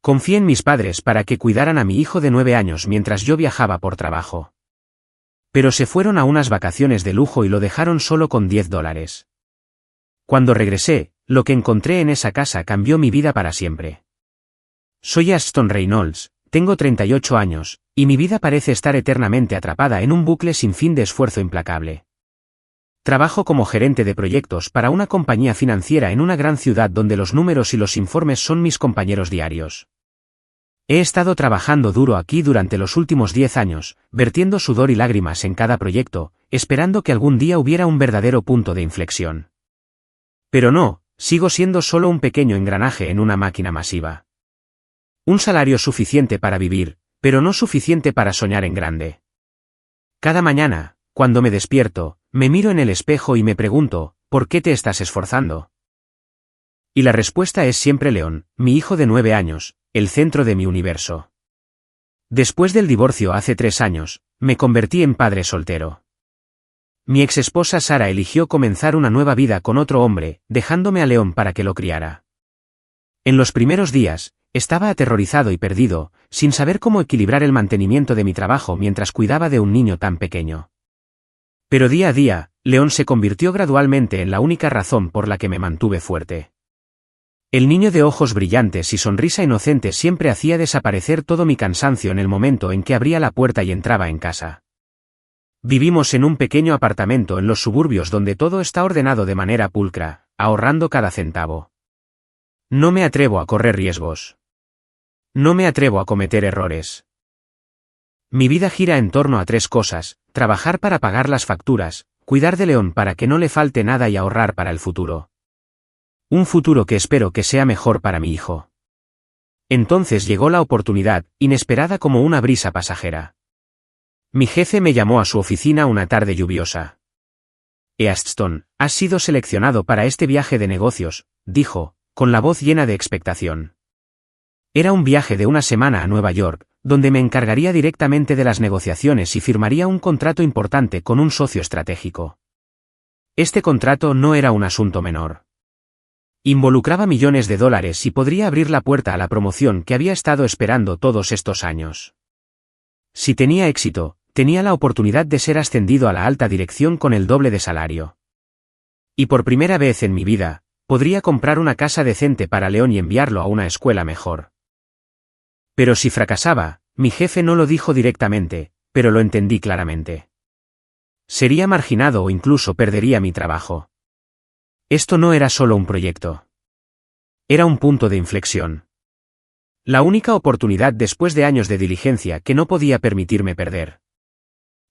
Confié en mis padres para que cuidaran a mi hijo de 9 años mientras yo viajaba por trabajo. Pero se fueron a unas vacaciones de lujo y lo dejaron solo con $10. Cuando regresé, lo que encontré en esa casa cambió mi vida para siempre. Soy Ashton Reynolds, tengo 38 años, y mi vida parece estar eternamente atrapada en un bucle sin fin de esfuerzo implacable. Trabajo como gerente de proyectos para una compañía financiera en una gran ciudad donde los números y los informes son mis compañeros diarios. He estado trabajando duro aquí durante los últimos 10 años, vertiendo sudor y lágrimas en cada proyecto, esperando que algún día hubiera un verdadero punto de inflexión. Pero no, sigo siendo solo un pequeño engranaje en una máquina masiva. Un salario suficiente para vivir, pero no suficiente para soñar en grande. Cada mañana, cuando me despierto, me miro en el espejo y me pregunto, ¿por qué te estás esforzando? Y la respuesta es siempre León, mi hijo de 9 años, el centro de mi universo. Después del divorcio hace 3 años, me convertí en padre soltero. Mi exesposa Sara eligió comenzar una nueva vida con otro hombre, dejándome a León para que lo criara. En los primeros días, estaba aterrorizado y perdido, sin saber cómo equilibrar el mantenimiento de mi trabajo mientras cuidaba de un niño tan pequeño. Pero día a día, León se convirtió gradualmente en la única razón por la que me mantuve fuerte. El niño de ojos brillantes y sonrisa inocente siempre hacía desaparecer todo mi cansancio en el momento en que abría la puerta y entraba en casa. Vivimos en un pequeño apartamento en los suburbios donde todo está ordenado de manera pulcra, ahorrando cada centavo. No me atrevo a correr riesgos. No me atrevo a cometer errores. Mi vida gira en torno a 3 cosas: trabajar para pagar las facturas, cuidar de León para que no le falte nada y ahorrar para el futuro. Un futuro que espero que sea mejor para mi hijo. Entonces llegó la oportunidad, inesperada como una brisa pasajera. Mi jefe me llamó a su oficina una tarde lluviosa. Ashton, has sido seleccionado para este viaje de negocios, dijo, con la voz llena de expectación. Era un viaje de una semana a Nueva York, donde me encargaría directamente de las negociaciones y firmaría un contrato importante con un socio estratégico. Este contrato no era un asunto menor. Involucraba millones de dólares y podría abrir la puerta a la promoción que había estado esperando todos estos años. Si tenía éxito, tenía la oportunidad de ser ascendido a la alta dirección con el doble de salario. Y por primera vez en mi vida, podría comprar una casa decente para León y enviarlo a una escuela mejor. Pero si fracasaba, mi jefe no lo dijo directamente, pero lo entendí claramente. Sería marginado o incluso perdería mi trabajo. Esto no era solo un proyecto. Era un punto de inflexión. La única oportunidad después de años de diligencia que no podía permitirme perder.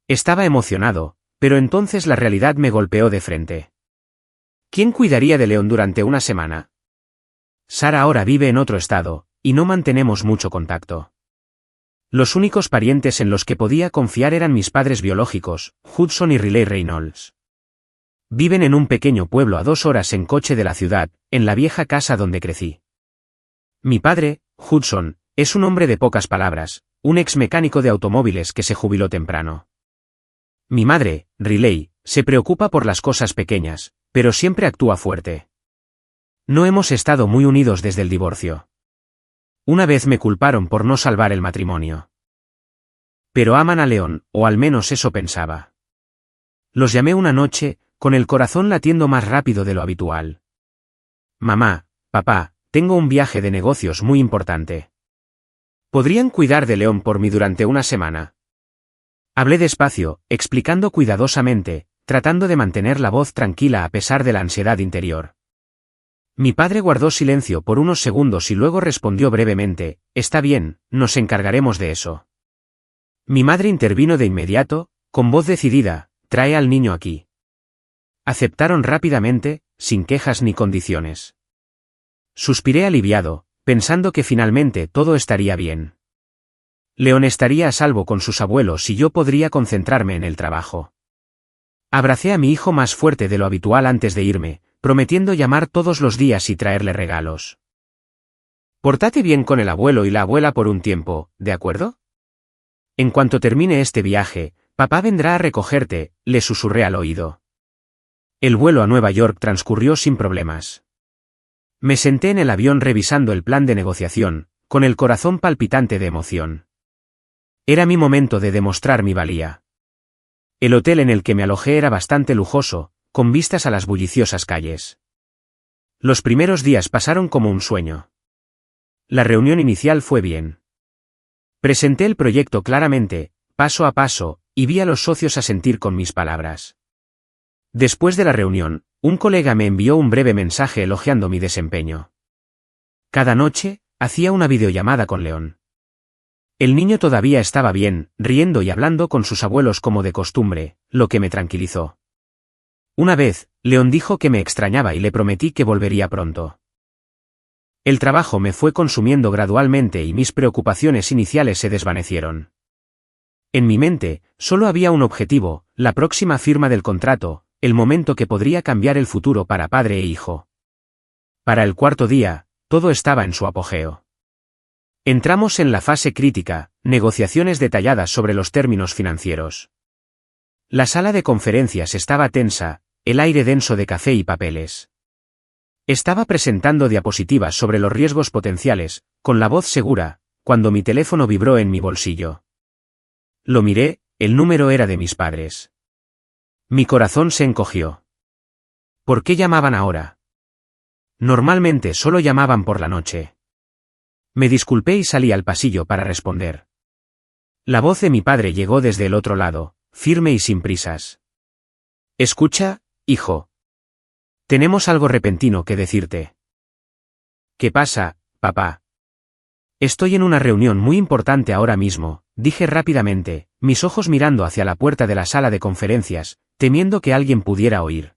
Estaba emocionado, pero entonces la realidad me golpeó de frente. ¿Quién cuidaría de León durante una semana? Sara ahora vive en otro estado, y no mantenemos mucho contacto. Los únicos parientes en los que podía confiar eran mis padres biológicos, Hudson y Riley Reynolds. Viven en un pequeño pueblo a 2 horas en coche de la ciudad, en la vieja casa donde crecí. Mi padre, Hudson, es un hombre de pocas palabras, un ex mecánico de automóviles que se jubiló temprano. Mi madre, Riley, se preocupa por las cosas pequeñas, pero siempre actúa fuerte. No hemos estado muy unidos desde el divorcio. Una vez me culparon por no salvar el matrimonio. Pero aman a León, o al menos eso pensaba. Los llamé una noche, con el corazón latiendo más rápido de lo habitual. Mamá, papá, tengo un viaje de negocios muy importante. ¿Podrían cuidar de León por mí durante una semana? Hablé despacio, explicando cuidadosamente, tratando de mantener la voz tranquila a pesar de la ansiedad interior. Mi padre guardó silencio por unos segundos y luego respondió brevemente, está bien, nos encargaremos de eso. Mi madre intervino de inmediato, con voz decidida, trae al niño aquí. Aceptaron rápidamente, sin quejas ni condiciones. Suspiré aliviado, pensando que finalmente todo estaría bien. León estaría a salvo con sus abuelos y yo podría concentrarme en el trabajo. Abracé a mi hijo más fuerte de lo habitual antes de irme, prometiendo llamar todos los días y traerle regalos. Pórtate bien con el abuelo y la abuela por un tiempo, ¿de acuerdo? En cuanto termine este viaje, papá vendrá a recogerte, le susurré al oído. El vuelo a Nueva York transcurrió sin problemas. Me senté en el avión revisando el plan de negociación, con el corazón palpitante de emoción. Era mi momento de demostrar mi valía. El hotel en el que me alojé era bastante lujoso, con vistas a las bulliciosas calles. Los primeros días pasaron como un sueño. La reunión inicial fue bien. Presenté el proyecto claramente, paso a paso, y vi a los socios asentir con mis palabras. Después de la reunión, un colega me envió un breve mensaje elogiando mi desempeño. Cada noche, hacía una videollamada con León. El niño todavía estaba bien, riendo y hablando con sus abuelos como de costumbre, lo que me tranquilizó. Una vez, León dijo que me extrañaba y le prometí que volvería pronto. El trabajo me fue consumiendo gradualmente y mis preocupaciones iniciales se desvanecieron. En mi mente, solo había un objetivo, la próxima firma del contrato, el momento que podría cambiar el futuro para padre e hijo. Para el cuarto día, todo estaba en su apogeo. Entramos en la fase crítica, negociaciones detalladas sobre los términos financieros. La sala de conferencias estaba tensa, el aire denso de café y papeles. Estaba presentando diapositivas sobre los riesgos potenciales, con la voz segura, cuando mi teléfono vibró en mi bolsillo. Lo miré, el número era de mis padres. Mi corazón se encogió. ¿Por qué llamaban ahora? Normalmente solo llamaban por la noche. Me disculpé y salí al pasillo para responder. La voz de mi padre llegó desde el otro lado, firme y sin prisas. Escucha, hijo. Tenemos algo repentino que decirte. ¿Qué pasa, papá? Estoy en una reunión muy importante ahora mismo, dije rápidamente, mis ojos mirando hacia la puerta de la sala de conferencias, temiendo que alguien pudiera oír.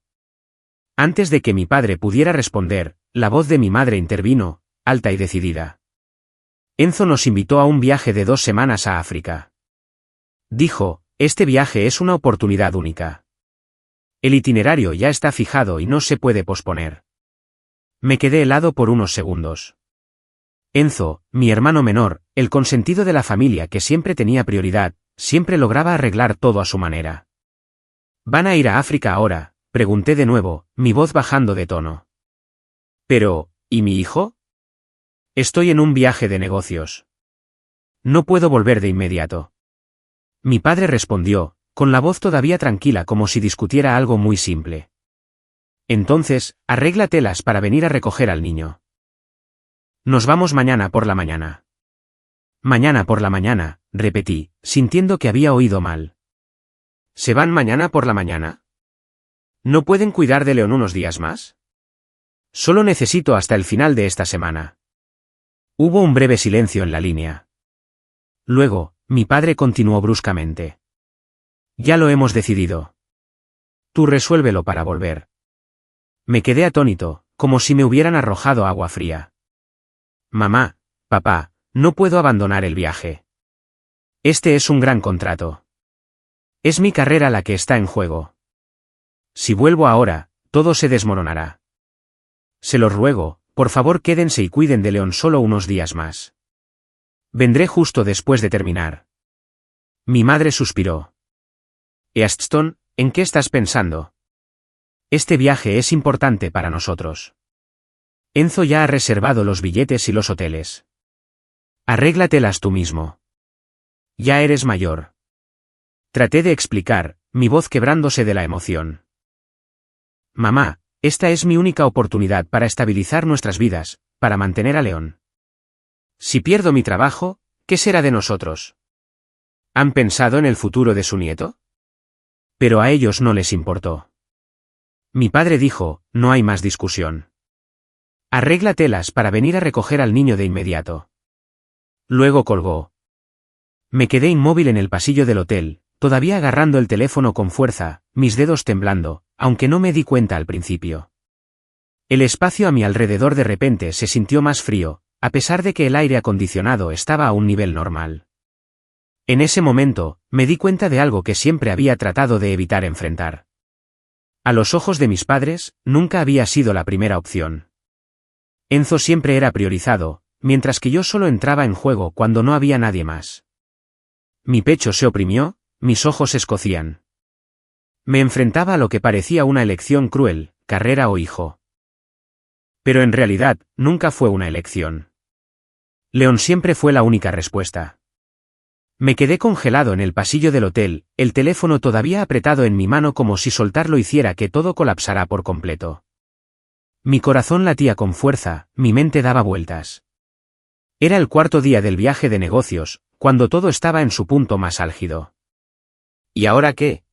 Antes de que mi padre pudiera responder, la voz de mi madre intervino, alta y decidida. Enzo nos invitó a un viaje de 2 semanas a África. Dijo, este viaje es una oportunidad única. El itinerario ya está fijado y no se puede posponer. Me quedé helado por unos segundos. Enzo, mi hermano menor, el consentido de la familia que siempre tenía prioridad, siempre lograba arreglar todo a su manera. ¿Van a ir a África ahora?, pregunté de nuevo, mi voz bajando de tono. Pero, ¿y mi hijo? Estoy en un viaje de negocios. No puedo volver de inmediato. Mi padre respondió, con la voz todavía tranquila como si discutiera algo muy simple. Entonces, arréglatelas para venir a recoger al niño. Nos vamos mañana por la mañana. Mañana por la mañana, repetí, sintiendo que había oído mal. ¿Se van mañana por la mañana? ¿No pueden cuidar de León unos días más? Solo necesito hasta el final de esta semana. Hubo un breve silencio en la línea. Luego, mi padre continuó bruscamente. Ya lo hemos decidido. Tú resuélvelo para volver. Me quedé atónito, como si me hubieran arrojado agua fría. Mamá, papá, no puedo abandonar el viaje. Este es un gran contrato. Es mi carrera la que está en juego. Si vuelvo ahora, todo se desmoronará. Se los ruego, por favor quédense y cuiden de León solo unos días más. Vendré justo después de terminar. Mi madre suspiró. Easton, ¿en qué estás pensando? Este viaje es importante para nosotros. Enzo ya ha reservado los billetes y los hoteles. Arréglatelas tú mismo. Ya eres mayor. Traté de explicar, mi voz quebrándose de la emoción. Mamá, esta es mi única oportunidad para estabilizar nuestras vidas, para mantener a León. Si pierdo mi trabajo, ¿qué será de nosotros? ¿Han pensado en el futuro de su nieto? Pero a ellos no les importó. Mi padre dijo, no hay más discusión. Arréglatelas para venir a recoger al niño de inmediato. Luego colgó. Me quedé inmóvil en el pasillo del hotel, todavía agarrando el teléfono con fuerza, mis dedos temblando, aunque no me di cuenta al principio. El espacio a mi alrededor de repente se sintió más frío, a pesar de que el aire acondicionado estaba a un nivel normal. En ese momento, me di cuenta de algo que siempre había tratado de evitar enfrentar. A los ojos de mis padres, nunca había sido la primera opción. Enzo siempre era priorizado, mientras que yo solo entraba en juego cuando no había nadie más. Mi pecho se oprimió, mis ojos se escocían. Me enfrentaba a lo que parecía una elección cruel, carrera o hijo. Pero en realidad, nunca fue una elección. León siempre fue la única respuesta. Me quedé congelado en el pasillo del hotel, el teléfono todavía apretado en mi mano como si soltarlo hiciera que todo colapsara por completo. Mi corazón latía con fuerza, mi mente daba vueltas. Era el cuarto día del viaje de negocios, cuando todo estaba en su punto más álgido. ¿Y ahora qué?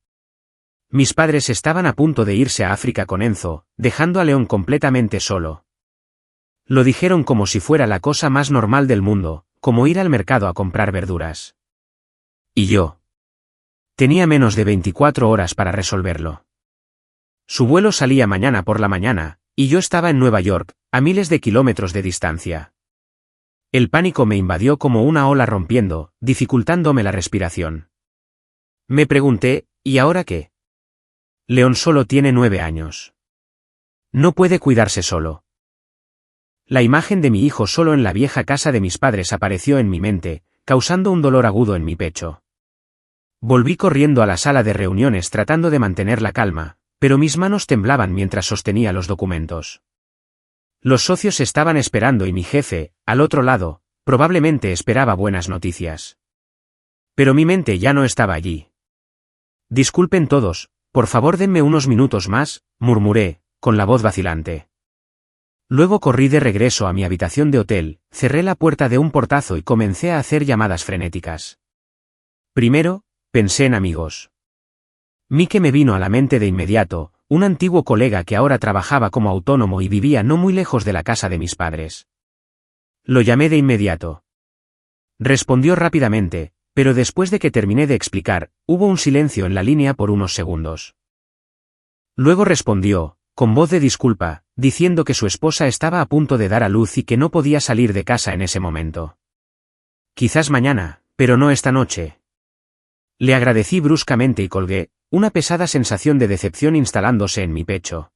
Mis padres estaban a punto de irse a África con Enzo, dejando a León completamente solo. Lo dijeron como si fuera la cosa más normal del mundo, como ir al mercado a comprar verduras. ¿Y yo? Tenía menos de 24 horas para resolverlo. Su vuelo salía mañana por la mañana, y yo estaba en Nueva York, a miles de kilómetros de distancia. El pánico me invadió como una ola rompiendo, dificultándome la respiración. Me pregunté, ¿y ahora qué? León solo tiene 9 años. No puede cuidarse solo. La imagen de mi hijo solo en la vieja casa de mis padres apareció en mi mente, causando un dolor agudo en mi pecho. Volví corriendo a la sala de reuniones tratando de mantener la calma, pero mis manos temblaban mientras sostenía los documentos. Los socios estaban esperando y mi jefe, al otro lado, probablemente esperaba buenas noticias. Pero mi mente ya no estaba allí. Disculpen todos, por favor denme unos minutos más, murmuré, con la voz vacilante. Luego corrí de regreso a mi habitación de hotel, cerré la puerta de un portazo y comencé a hacer llamadas frenéticas. Primero, pensé en amigos. Mike me vino a la mente de inmediato, un antiguo colega que ahora trabajaba como autónomo y vivía no muy lejos de la casa de mis padres. Lo llamé de inmediato. Respondió rápidamente, pero después de que terminé de explicar, hubo un silencio en la línea por unos segundos. Luego respondió, con voz de disculpa, diciendo que su esposa estaba a punto de dar a luz y que no podía salir de casa en ese momento. Quizás mañana, pero no esta noche. Le agradecí bruscamente y colgué, una pesada sensación de decepción instalándose en mi pecho.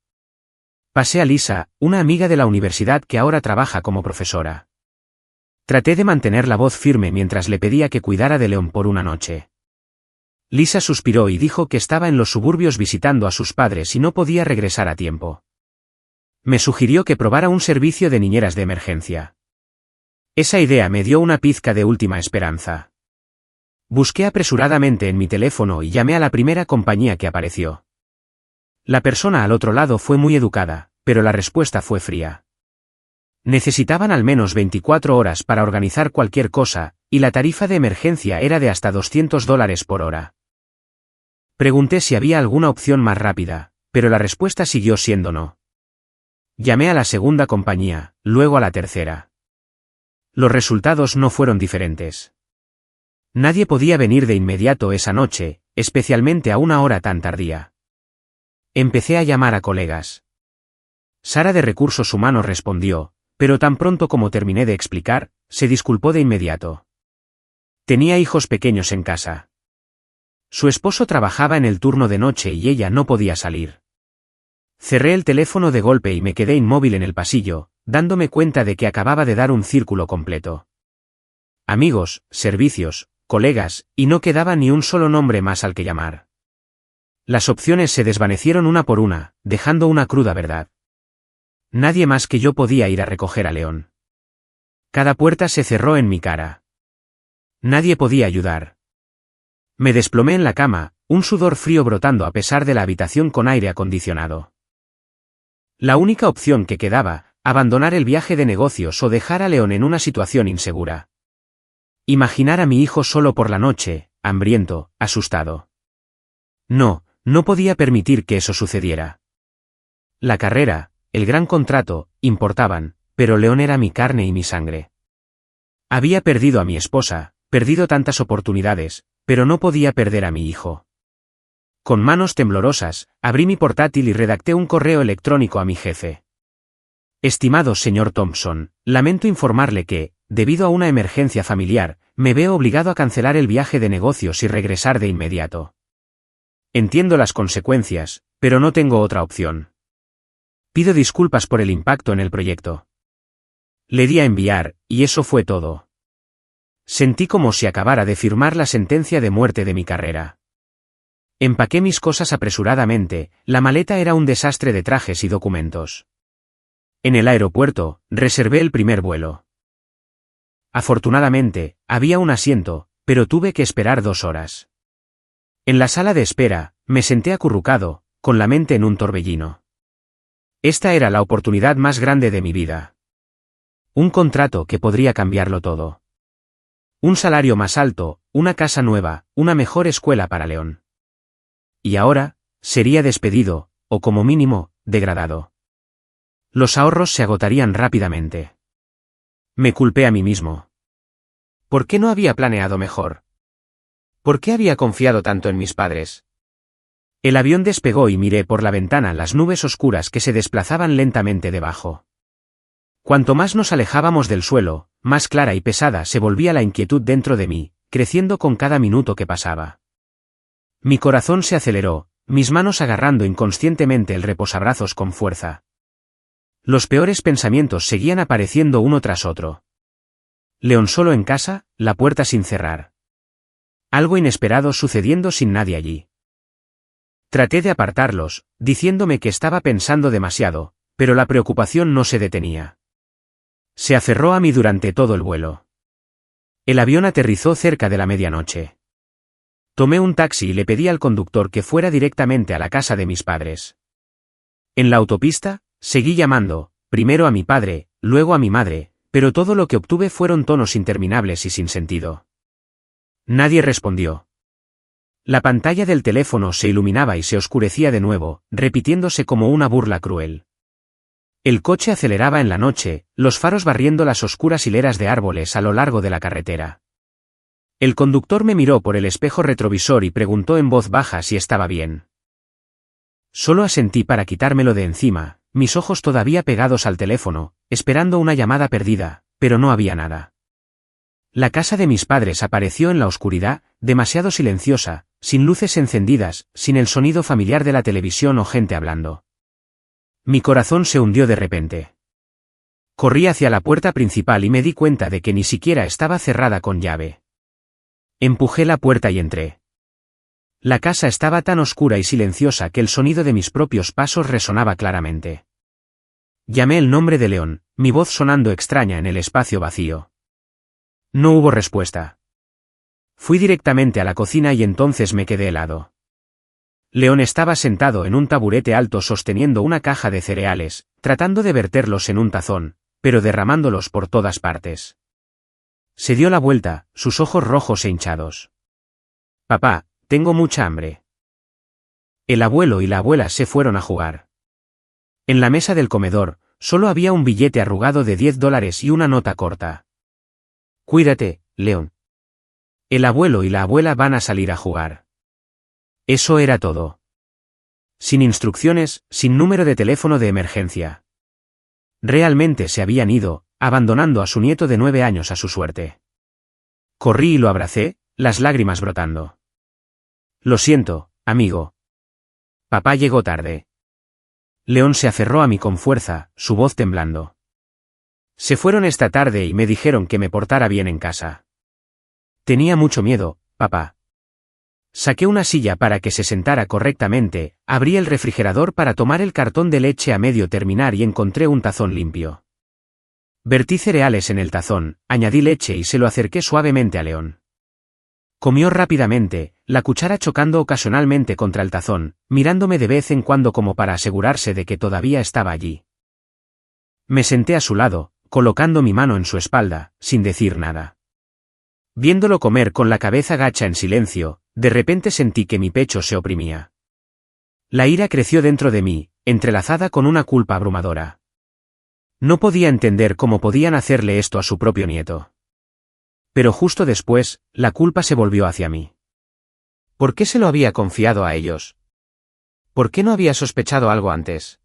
Pasé a Lisa, una amiga de la universidad que ahora trabaja como profesora. Traté de mantener la voz firme mientras le pedía que cuidara de León por una noche. Lisa suspiró y dijo que estaba en los suburbios visitando a sus padres y no podía regresar a tiempo. Me sugirió que probara un servicio de niñeras de emergencia. Esa idea me dio una pizca de última esperanza. Busqué apresuradamente en mi teléfono y llamé a la primera compañía que apareció. La persona al otro lado fue muy educada, pero la respuesta fue fría. Necesitaban al menos 24 horas para organizar cualquier cosa, y la tarifa de emergencia era de hasta $200 por hora. Pregunté si había alguna opción más rápida, pero la respuesta siguió siendo no. Llamé a la segunda compañía, luego a la tercera. Los resultados no fueron diferentes. Nadie podía venir de inmediato esa noche, especialmente a una hora tan tardía. Empecé a llamar a colegas. Sara de Recursos Humanos respondió, pero tan pronto como terminé de explicar, se disculpó de inmediato. Tenía hijos pequeños en casa. Su esposo trabajaba en el turno de noche y ella no podía salir. Cerré el teléfono de golpe y me quedé inmóvil en el pasillo, dándome cuenta de que acababa de dar un círculo completo. Amigos, servicios, colegas, y no quedaba ni un solo nombre más al que llamar. Las opciones se desvanecieron una por una, dejando una cruda verdad. Nadie más que yo podía ir a recoger a León. Cada puerta se cerró en mi cara. Nadie podía ayudar. Me desplomé en la cama, un sudor frío brotando a pesar de la habitación con aire acondicionado. La única opción que quedaba, abandonar el viaje de negocios o dejar a León en una situación insegura. Imaginar a mi hijo solo por la noche, hambriento, asustado. No, no podía permitir que eso sucediera. La carrera, el gran contrato, importaban, pero León era mi carne y mi sangre. Había perdido a mi esposa, perdido tantas oportunidades, pero no podía perder a mi hijo. Con manos temblorosas, abrí mi portátil y redacté un correo electrónico a mi jefe. Estimado señor Thompson, lamento informarle que, debido a una emergencia familiar, me veo obligado a cancelar el viaje de negocios y regresar de inmediato. Entiendo las consecuencias, pero no tengo otra opción. Pido disculpas por el impacto en el proyecto. Le di a enviar, y eso fue todo. Sentí como si acabara de firmar la sentencia de muerte de mi carrera. Empaqué mis cosas apresuradamente, la maleta era un desastre de trajes y documentos. En el aeropuerto, reservé el primer vuelo. Afortunadamente, había un asiento, pero tuve que esperar 2 horas. En la sala de espera, me senté acurrucado, con la mente en un torbellino. Esta era la oportunidad más grande de mi vida. Un contrato que podría cambiarlo todo. Un salario más alto, una casa nueva, una mejor escuela para León. Y ahora, sería despedido, o como mínimo, degradado. Los ahorros se agotarían rápidamente. Me culpé a mí mismo. ¿Por qué no había planeado mejor? ¿Por qué había confiado tanto en mis padres? El avión despegó y miré por la ventana las nubes oscuras que se desplazaban lentamente debajo. Cuanto más nos alejábamos del suelo, más clara y pesada se volvía la inquietud dentro de mí, creciendo con cada minuto que pasaba. Mi corazón se aceleró, mis manos agarrando inconscientemente el reposabrazos con fuerza. Los peores pensamientos seguían apareciendo uno tras otro. León solo en casa, la puerta sin cerrar. Algo inesperado sucediendo sin nadie allí. Traté de apartarlos, diciéndome que estaba pensando demasiado, pero la preocupación no se detenía. Se aferró a mí durante todo el vuelo. El avión aterrizó cerca de la medianoche. Tomé un taxi y le pedí al conductor que fuera directamente a la casa de mis padres. En la autopista, seguí llamando, primero a mi padre, luego a mi madre, pero todo lo que obtuve fueron tonos interminables y sin sentido. Nadie respondió. La pantalla del teléfono se iluminaba y se oscurecía de nuevo, repitiéndose como una burla cruel. El coche aceleraba en la noche, los faros barriendo las oscuras hileras de árboles a lo largo de la carretera. El conductor me miró por el espejo retrovisor y preguntó en voz baja si estaba bien. Solo asentí para quitármelo de encima, mis ojos todavía pegados al teléfono, esperando una llamada perdida, pero no había nada. La casa de mis padres apareció en la oscuridad, demasiado silenciosa, sin luces encendidas, sin el sonido familiar de la televisión o gente hablando. Mi corazón se hundió de repente. Corrí hacia la puerta principal y me di cuenta de que ni siquiera estaba cerrada con llave. Empujé la puerta y entré. La casa estaba tan oscura y silenciosa que el sonido de mis propios pasos resonaba claramente. Llamé el nombre de León, mi voz sonando extraña en el espacio vacío. No hubo respuesta. Fui directamente a la cocina y entonces me quedé helado. León estaba sentado en un taburete alto sosteniendo una caja de cereales, tratando de verterlos en un tazón, pero derramándolos por todas partes. Se dio la vuelta, sus ojos rojos e hinchados. Papá, tengo mucha hambre. El abuelo y la abuela se fueron a jugar. En la mesa del comedor, solo había un billete arrugado de $10 y una nota corta. Cuídate, León. El abuelo y la abuela van a salir a jugar. Eso era todo. Sin instrucciones, sin número de teléfono de emergencia. Realmente se habían ido, abandonando a su nieto de 9 años a su suerte. Corrí y lo abracé, las lágrimas brotando. Lo siento, amigo. Papá llegó tarde. León se aferró a mí con fuerza, su voz temblando. Se fueron esta tarde y me dijeron que me portara bien en casa. Tenía mucho miedo, papá. Saqué una silla para que se sentara correctamente, abrí el refrigerador para tomar el cartón de leche a medio terminar y encontré un tazón limpio. Vertí cereales en el tazón, añadí leche y se lo acerqué suavemente a León. Comió rápidamente, la cuchara chocando ocasionalmente contra el tazón, mirándome de vez en cuando como para asegurarse de que todavía estaba allí. Me senté a su lado, colocando mi mano en su espalda, sin decir nada. Viéndolo comer con la cabeza gacha en silencio, de repente sentí que mi pecho se oprimía. La ira creció dentro de mí, entrelazada con una culpa abrumadora. No podía entender cómo podían hacerle esto a su propio nieto. Pero justo después, la culpa se volvió hacia mí. ¿Por qué se lo había confiado a ellos? ¿Por qué no había sospechado algo antes?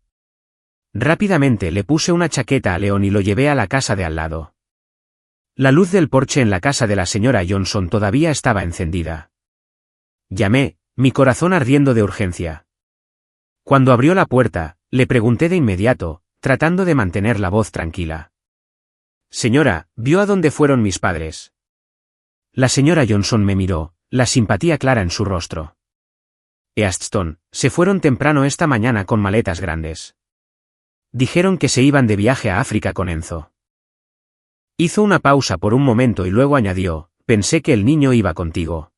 Rápidamente le puse una chaqueta a León y lo llevé a la casa de al lado. La luz del porche en la casa de la señora Johnson todavía estaba encendida. Llamé, mi corazón ardiendo de urgencia. Cuando abrió la puerta, le pregunté de inmediato, tratando de mantener la voz tranquila. Señora, ¿vio a dónde fueron mis padres? La señora Johnson me miró, la simpatía clara en su rostro. Easton, se fueron temprano esta mañana con maletas grandes. Dijeron que se iban de viaje a África con Enzo. Hizo una pausa por un momento y luego añadió, pensé que el niño iba contigo.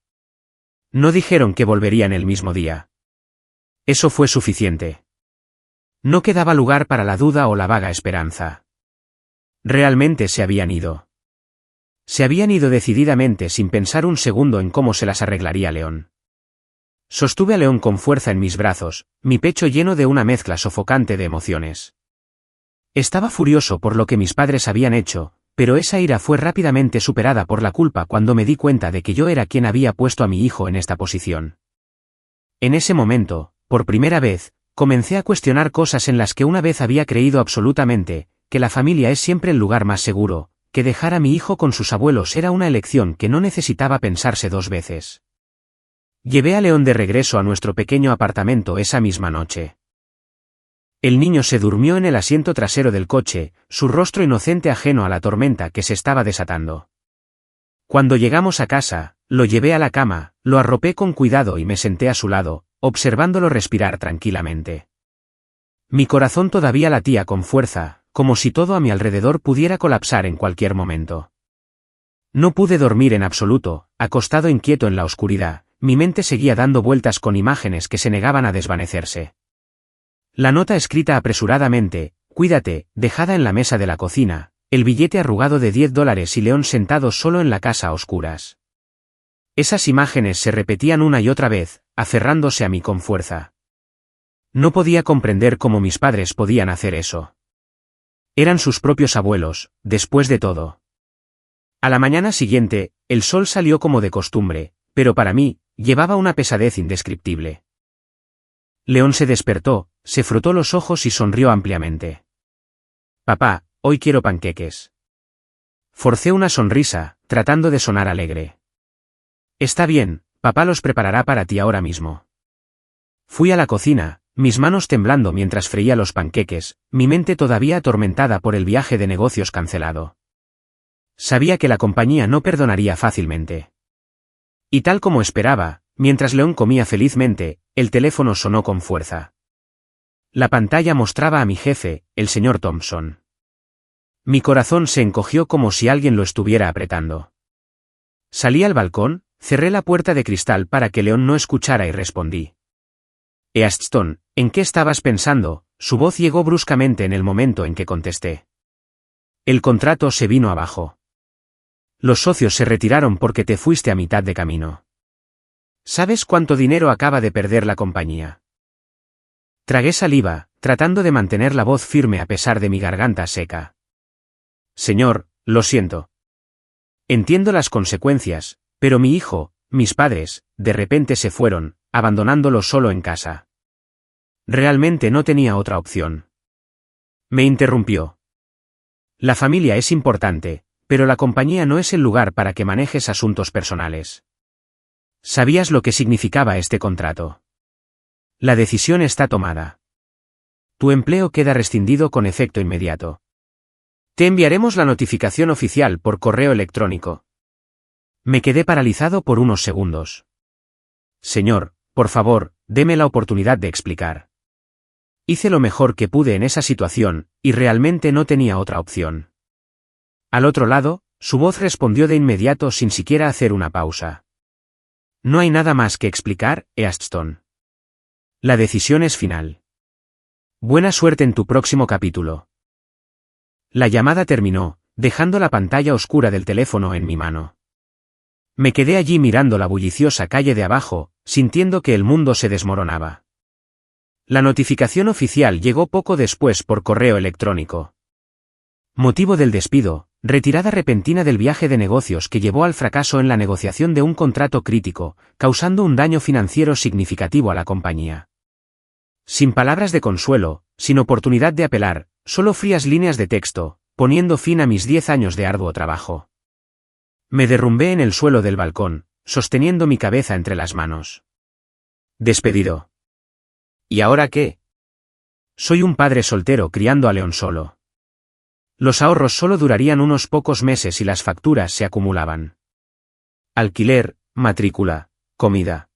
No dijeron que volverían el mismo día. Eso fue suficiente. No quedaba lugar para la duda o la vaga esperanza. Realmente se habían ido. Se habían ido decididamente sin pensar un segundo en cómo se las arreglaría León. Sostuve a León con fuerza en mis brazos, mi pecho lleno de una mezcla sofocante de emociones. Estaba furioso por lo que mis padres habían hecho, pero esa ira fue rápidamente superada por la culpa cuando me di cuenta de que yo era quien había puesto a mi hijo en esta posición. En ese momento, por primera vez, comencé a cuestionar cosas en las que una vez había creído absolutamente, que la familia es siempre el lugar más seguro, que dejar a mi hijo con sus abuelos era una elección que no necesitaba pensarse dos veces. Llevé a León de regreso a nuestro pequeño apartamento esa misma noche. El niño se durmió en el asiento trasero del coche, su rostro inocente ajeno a la tormenta que se estaba desatando. Cuando llegamos a casa, lo llevé a la cama, lo arropé con cuidado y me senté a su lado, observándolo respirar tranquilamente. Mi corazón todavía latía con fuerza, como si todo a mi alrededor pudiera colapsar en cualquier momento. No pude dormir en absoluto, acostado inquieto en la oscuridad, mi mente seguía dando vueltas con imágenes que se negaban a desvanecerse. La nota escrita apresuradamente, cuídate, dejada en la mesa de la cocina, el billete arrugado de $10 y León sentado solo en la casa a oscuras. Esas imágenes se repetían una y otra vez, aferrándose a mí con fuerza. No podía comprender cómo mis padres podían hacer eso. Eran sus propios abuelos, después de todo. A la mañana siguiente, el sol salió como de costumbre, pero para mí, llevaba una pesadez indescriptible. León se despertó, se frotó los ojos y sonrió ampliamente. Papá, hoy quiero panqueques. Forcé una sonrisa, tratando de sonar alegre. Está bien, papá los preparará para ti ahora mismo. Fui a la cocina, mis manos temblando mientras freía los panqueques, mi mente todavía atormentada por el viaje de negocios cancelado. Sabía que la compañía no perdonaría fácilmente. Y tal como esperaba, mientras León comía felizmente, el teléfono sonó con fuerza. La pantalla mostraba a mi jefe, el señor Thompson. Mi corazón se encogió como si alguien lo estuviera apretando. Salí al balcón, cerré la puerta de cristal para que León no escuchara y respondí. Easton, ¿en qué estabas pensando? Su voz llegó bruscamente en el momento en que contesté. El contrato se vino abajo. Los socios se retiraron porque te fuiste a mitad de camino. ¿Sabes cuánto dinero acaba de perder la compañía? Tragué saliva, tratando de mantener la voz firme a pesar de mi garganta seca. Señor, lo siento. Entiendo las consecuencias, pero mi hijo, mis padres, de repente se fueron, abandonándolo solo en casa. Realmente no tenía otra opción. Me interrumpió. La familia es importante, pero la compañía no es el lugar para que manejes asuntos personales. ¿Sabías lo que significaba este contrato? La decisión está tomada. Tu empleo queda rescindido con efecto inmediato. Te enviaremos la notificación oficial por correo electrónico. Me quedé paralizado por unos segundos. Señor, por favor, deme la oportunidad de explicar. Hice lo mejor que pude en esa situación, y realmente no tenía otra opción. Al otro lado, su voz respondió de inmediato sin siquiera hacer una pausa. No hay nada más que explicar, Easton. La decisión es final. Buena suerte en tu próximo capítulo. La llamada terminó, dejando la pantalla oscura del teléfono en mi mano. Me quedé allí mirando la bulliciosa calle de abajo, sintiendo que el mundo se desmoronaba. La notificación oficial llegó poco después por correo electrónico. Motivo del despido, retirada repentina del viaje de negocios que llevó al fracaso en la negociación de un contrato crítico, causando un daño financiero significativo a la compañía. Sin palabras de consuelo, sin oportunidad de apelar, solo frías líneas de texto, poniendo fin a mis 10 años de arduo trabajo. Me derrumbé en el suelo del balcón, sosteniendo mi cabeza entre las manos. Despedido. ¿Y ahora qué? Soy un padre soltero criando a León solo. Los ahorros solo durarían unos pocos meses y las facturas se acumulaban. Alquiler, matrícula, comida.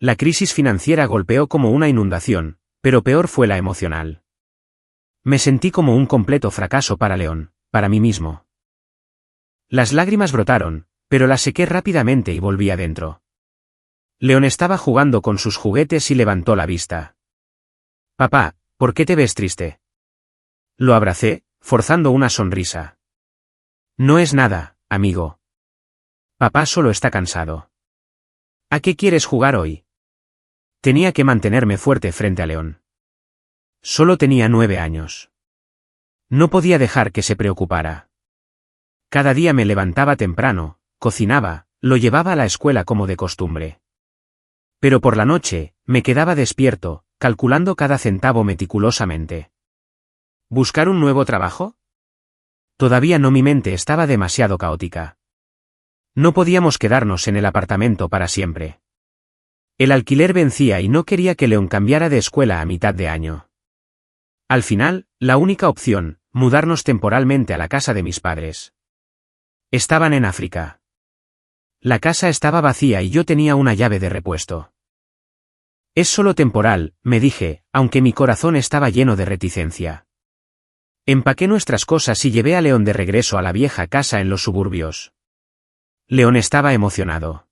La crisis financiera golpeó como una inundación, pero peor fue la emocional. Me sentí como un completo fracaso para León, para mí mismo. Las lágrimas brotaron, pero las sequé rápidamente y volví adentro. León estaba jugando con sus juguetes y levantó la vista. Papá, ¿por qué te ves triste? Lo abracé, forzando una sonrisa. No es nada, amigo. Papá solo está cansado. ¿A qué quieres jugar hoy? Tenía que mantenerme fuerte frente a León. Solo tenía 9 años. No podía dejar que se preocupara. Cada día me levantaba temprano, cocinaba, lo llevaba a la escuela como de costumbre. Pero por la noche, me quedaba despierto, calculando cada centavo meticulosamente. ¿Buscar un nuevo trabajo? Todavía no, mi mente estaba demasiado caótica. No podíamos quedarnos en el apartamento para siempre. El alquiler vencía y no quería que León cambiara de escuela a mitad de año. Al final, la única opción, mudarnos temporalmente a la casa de mis padres. Estaban en África. La casa estaba vacía y yo tenía una llave de repuesto. Es solo temporal, me dije, aunque mi corazón estaba lleno de reticencia. Empaqué nuestras cosas y llevé a León de regreso a la vieja casa en los suburbios. León estaba emocionado.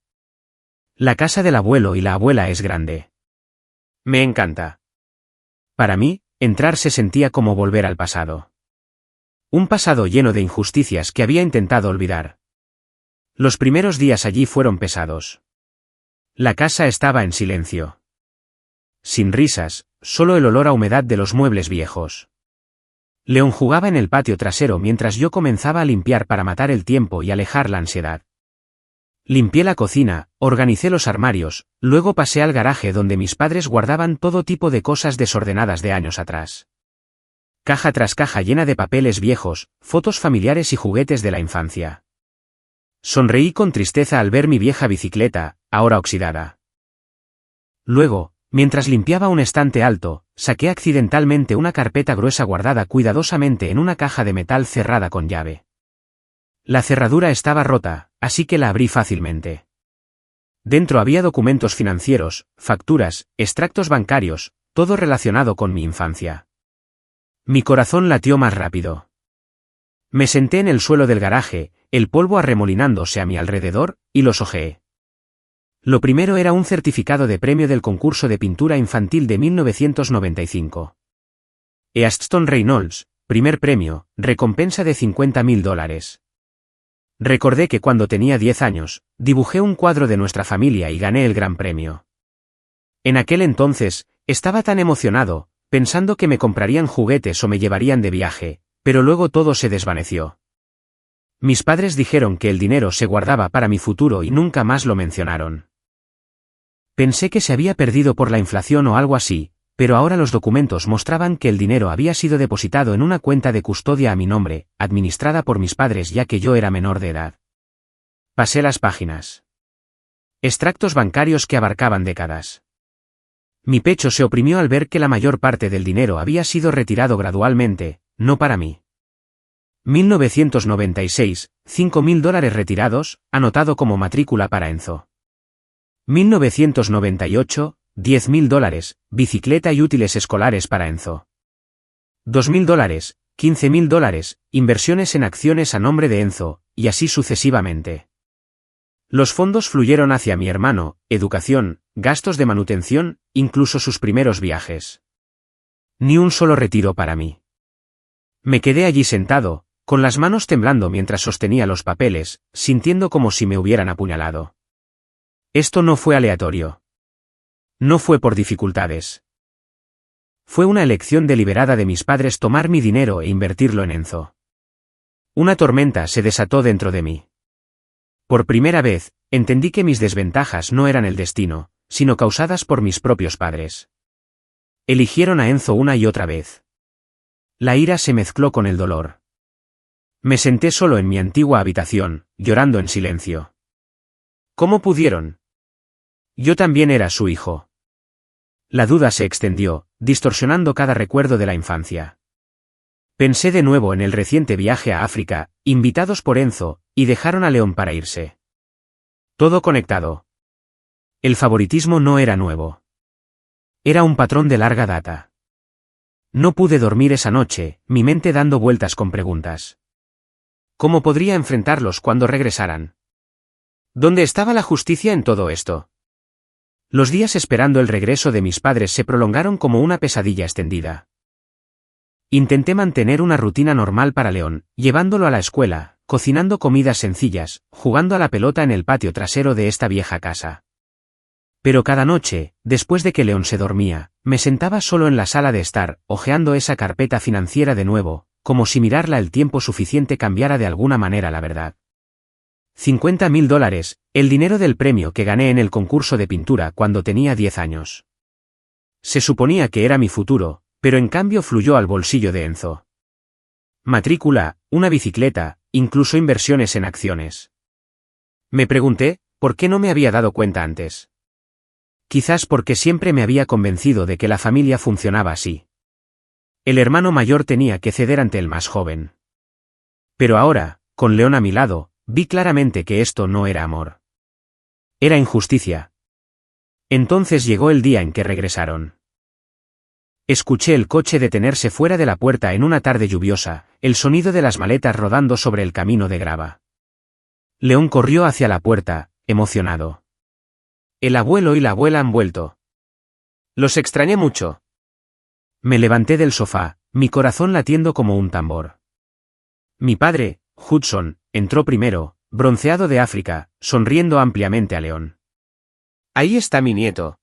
La casa del abuelo y la abuela es grande. Me encanta. Para mí, entrar se sentía como volver al pasado. Un pasado lleno de injusticias que había intentado olvidar. Los primeros días allí fueron pesados. La casa estaba en silencio. Sin risas, solo el olor a humedad de los muebles viejos. León jugaba en el patio trasero mientras yo comenzaba a limpiar para matar el tiempo y alejar la ansiedad. Limpié la cocina, organicé los armarios, luego pasé al garaje donde mis padres guardaban todo tipo de cosas desordenadas de años atrás. Caja tras caja llena de papeles viejos, fotos familiares y juguetes de la infancia. Sonreí con tristeza al ver mi vieja bicicleta, ahora oxidada. Luego, mientras limpiaba un estante alto, saqué accidentalmente una carpeta gruesa guardada cuidadosamente en una caja de metal cerrada con llave. La cerradura estaba rota, así que la abrí fácilmente. Dentro había documentos financieros, facturas, extractos bancarios, todo relacionado con mi infancia. Mi corazón latió más rápido. Me senté en el suelo del garaje, el polvo arremolinándose a mi alrededor, y los hojeé. Lo primero era un certificado de premio del concurso de pintura infantil de 1995. Easton Reynolds, primer premio, recompensa de $50.000. Recordé que cuando tenía 10 años, dibujé un cuadro de nuestra familia y gané el gran premio. En aquel entonces, estaba tan emocionado, pensando que me comprarían juguetes o me llevarían de viaje, pero luego todo se desvaneció. Mis padres dijeron que el dinero se guardaba para mi futuro y nunca más lo mencionaron. Pensé que se había perdido por la inflación o algo así, pero ahora los documentos mostraban que el dinero había sido depositado en una cuenta de custodia a mi nombre, administrada por mis padres ya que yo era menor de edad. Pasé las páginas. Extractos bancarios que abarcaban décadas. Mi pecho se oprimió al ver que la mayor parte del dinero había sido retirado gradualmente, no para mí. 1996, $5.000 retirados, anotado como matrícula para Enzo. 1998, $10.000, bicicleta y útiles escolares para Enzo. $2.000, $15.000, inversiones en acciones a nombre de Enzo, y así sucesivamente. Los fondos fluyeron hacia mi hermano, educación, gastos de manutención, incluso sus primeros viajes. Ni un solo retiro para mí. Me quedé allí sentado, con las manos temblando mientras sostenía los papeles, sintiendo como si me hubieran apuñalado. Esto no fue aleatorio. No fue por dificultades. Fue una elección deliberada de mis padres tomar mi dinero e invertirlo en Enzo. Una tormenta se desató dentro de mí. Por primera vez, entendí que mis desventajas no eran el destino, sino causadas por mis propios padres. Eligieron a Enzo una y otra vez. La ira se mezcló con el dolor. Me senté solo en mi antigua habitación, llorando en silencio. ¿Cómo pudieron? Yo también era su hijo. La duda se extendió, distorsionando cada recuerdo de la infancia. Pensé de nuevo en el reciente viaje a África, invitados por Enzo, y dejaron a León para irse. Todo conectado. El favoritismo no era nuevo. Era un patrón de larga data. No pude dormir esa noche, mi mente dando vueltas con preguntas. ¿Cómo podría enfrentarlos cuando regresaran? ¿Dónde estaba la justicia en todo esto? Los días esperando el regreso de mis padres se prolongaron como una pesadilla extendida. Intenté mantener una rutina normal para León, llevándolo a la escuela, cocinando comidas sencillas, jugando a la pelota en el patio trasero de esta vieja casa. Pero cada noche, después de que León se dormía, me sentaba solo en la sala de estar, hojeando esa carpeta financiera de nuevo, como si mirarla el tiempo suficiente cambiara de alguna manera la verdad. $50.000, el dinero del premio que gané en el concurso de pintura cuando tenía 10 años. Se suponía que era mi futuro, pero en cambio fluyó al bolsillo de Enzo. Matrícula, una bicicleta, incluso inversiones en acciones. Me pregunté, ¿por qué no me había dado cuenta antes? Quizás porque siempre me había convencido de que la familia funcionaba así. El hermano mayor tenía que ceder ante el más joven. Pero ahora, con León a mi lado, vi claramente que esto no era amor. Era injusticia. Entonces llegó el día en que regresaron. Escuché el coche detenerse fuera de la puerta en una tarde lluviosa, el sonido de las maletas rodando sobre el camino de grava. León corrió hacia la puerta, emocionado. El abuelo y la abuela han vuelto. Los extrañé mucho. Me levanté del sofá, mi corazón latiendo como un tambor. Mi padre, Hudson, entró primero, bronceado de África, sonriendo ampliamente a León. Ahí está mi nieto.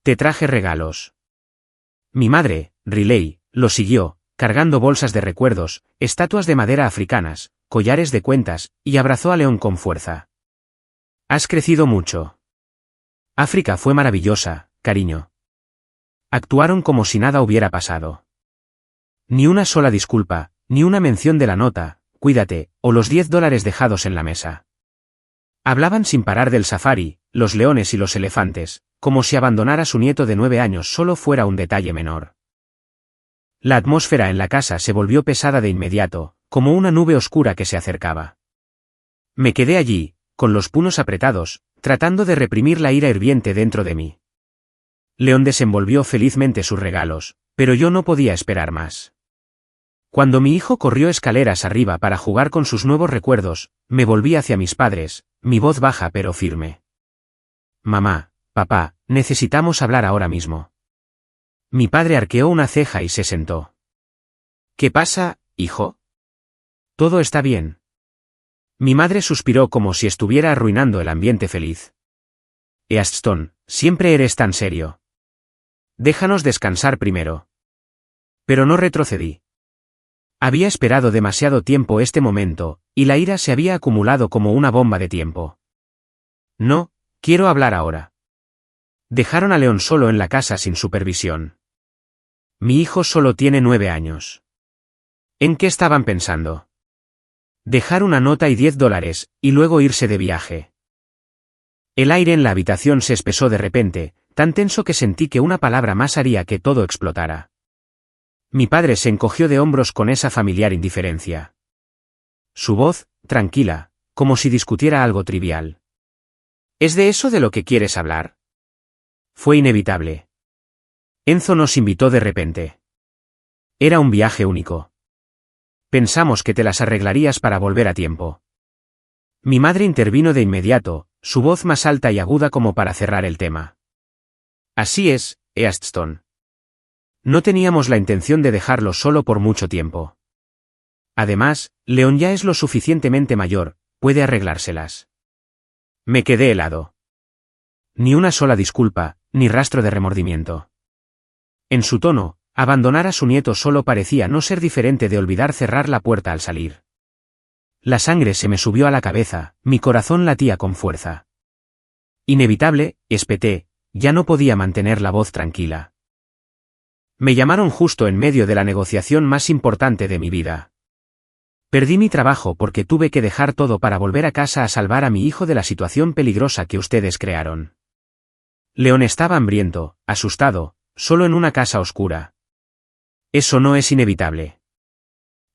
Te traje regalos. Mi madre, Riley, lo siguió, cargando bolsas de recuerdos, estatuas de madera africanas, collares de cuentas, y abrazó a León con fuerza. Has crecido mucho. África fue maravillosa, cariño. Actuaron como si nada hubiera pasado. Ni una sola disculpa, ni una mención de la nota, cuídate, o los $10 dejados en la mesa. Hablaban sin parar del safari, los leones y los elefantes, como si abandonar a su nieto de 9 años solo fuera un detalle menor. La atmósfera en la casa se volvió pesada de inmediato, como una nube oscura que se acercaba. Me quedé allí, con los puños apretados, tratando de reprimir la ira hirviente dentro de mí. León desenvolvió felizmente sus regalos, pero yo no podía esperar más. Cuando mi hijo corrió escaleras arriba para jugar con sus nuevos recuerdos, me volví hacia mis padres, mi voz baja pero firme. Mamá, papá, necesitamos hablar ahora mismo. Mi padre arqueó una ceja y se sentó. ¿Qué pasa, hijo? Todo está bien. Mi madre suspiró como si estuviera arruinando el ambiente feliz. Easton, siempre eres tan serio. Déjanos descansar primero. Pero no retrocedí. Había esperado demasiado tiempo este momento, y la ira se había acumulado como una bomba de tiempo. No, quiero hablar ahora. Dejaron a León solo en la casa sin supervisión. Mi hijo solo tiene 9 años. ¿En qué estaban pensando? Dejar una nota y $10, y luego irse de viaje. El aire en la habitación se espesó de repente, tan tenso que sentí que una palabra más haría que todo explotara. Mi padre se encogió de hombros con esa familiar indiferencia. Su voz, tranquila, como si discutiera algo trivial. ¿Es de eso de lo que quieres hablar? Fue inevitable. Enzo nos invitó de repente. Era un viaje único. Pensamos que te las arreglarías para volver a tiempo. Mi madre intervino de inmediato, su voz más alta y aguda como para cerrar el tema. Así es, Easton. No teníamos la intención de dejarlo solo por mucho tiempo. Además, León ya es lo suficientemente mayor, puede arreglárselas. Me quedé helado. Ni una sola disculpa, ni rastro de remordimiento. En su tono, abandonar a su nieto solo parecía no ser diferente de olvidar cerrar la puerta al salir. La sangre se me subió a la cabeza, mi corazón latía con fuerza. Inevitable, espeté, ya no podía mantener la voz tranquila. Me llamaron justo en medio de la negociación más importante de mi vida. Perdí mi trabajo porque tuve que dejar todo para volver a casa a salvar a mi hijo de la situación peligrosa que ustedes crearon. León estaba hambriento, asustado, solo en una casa oscura. Eso no es inevitable.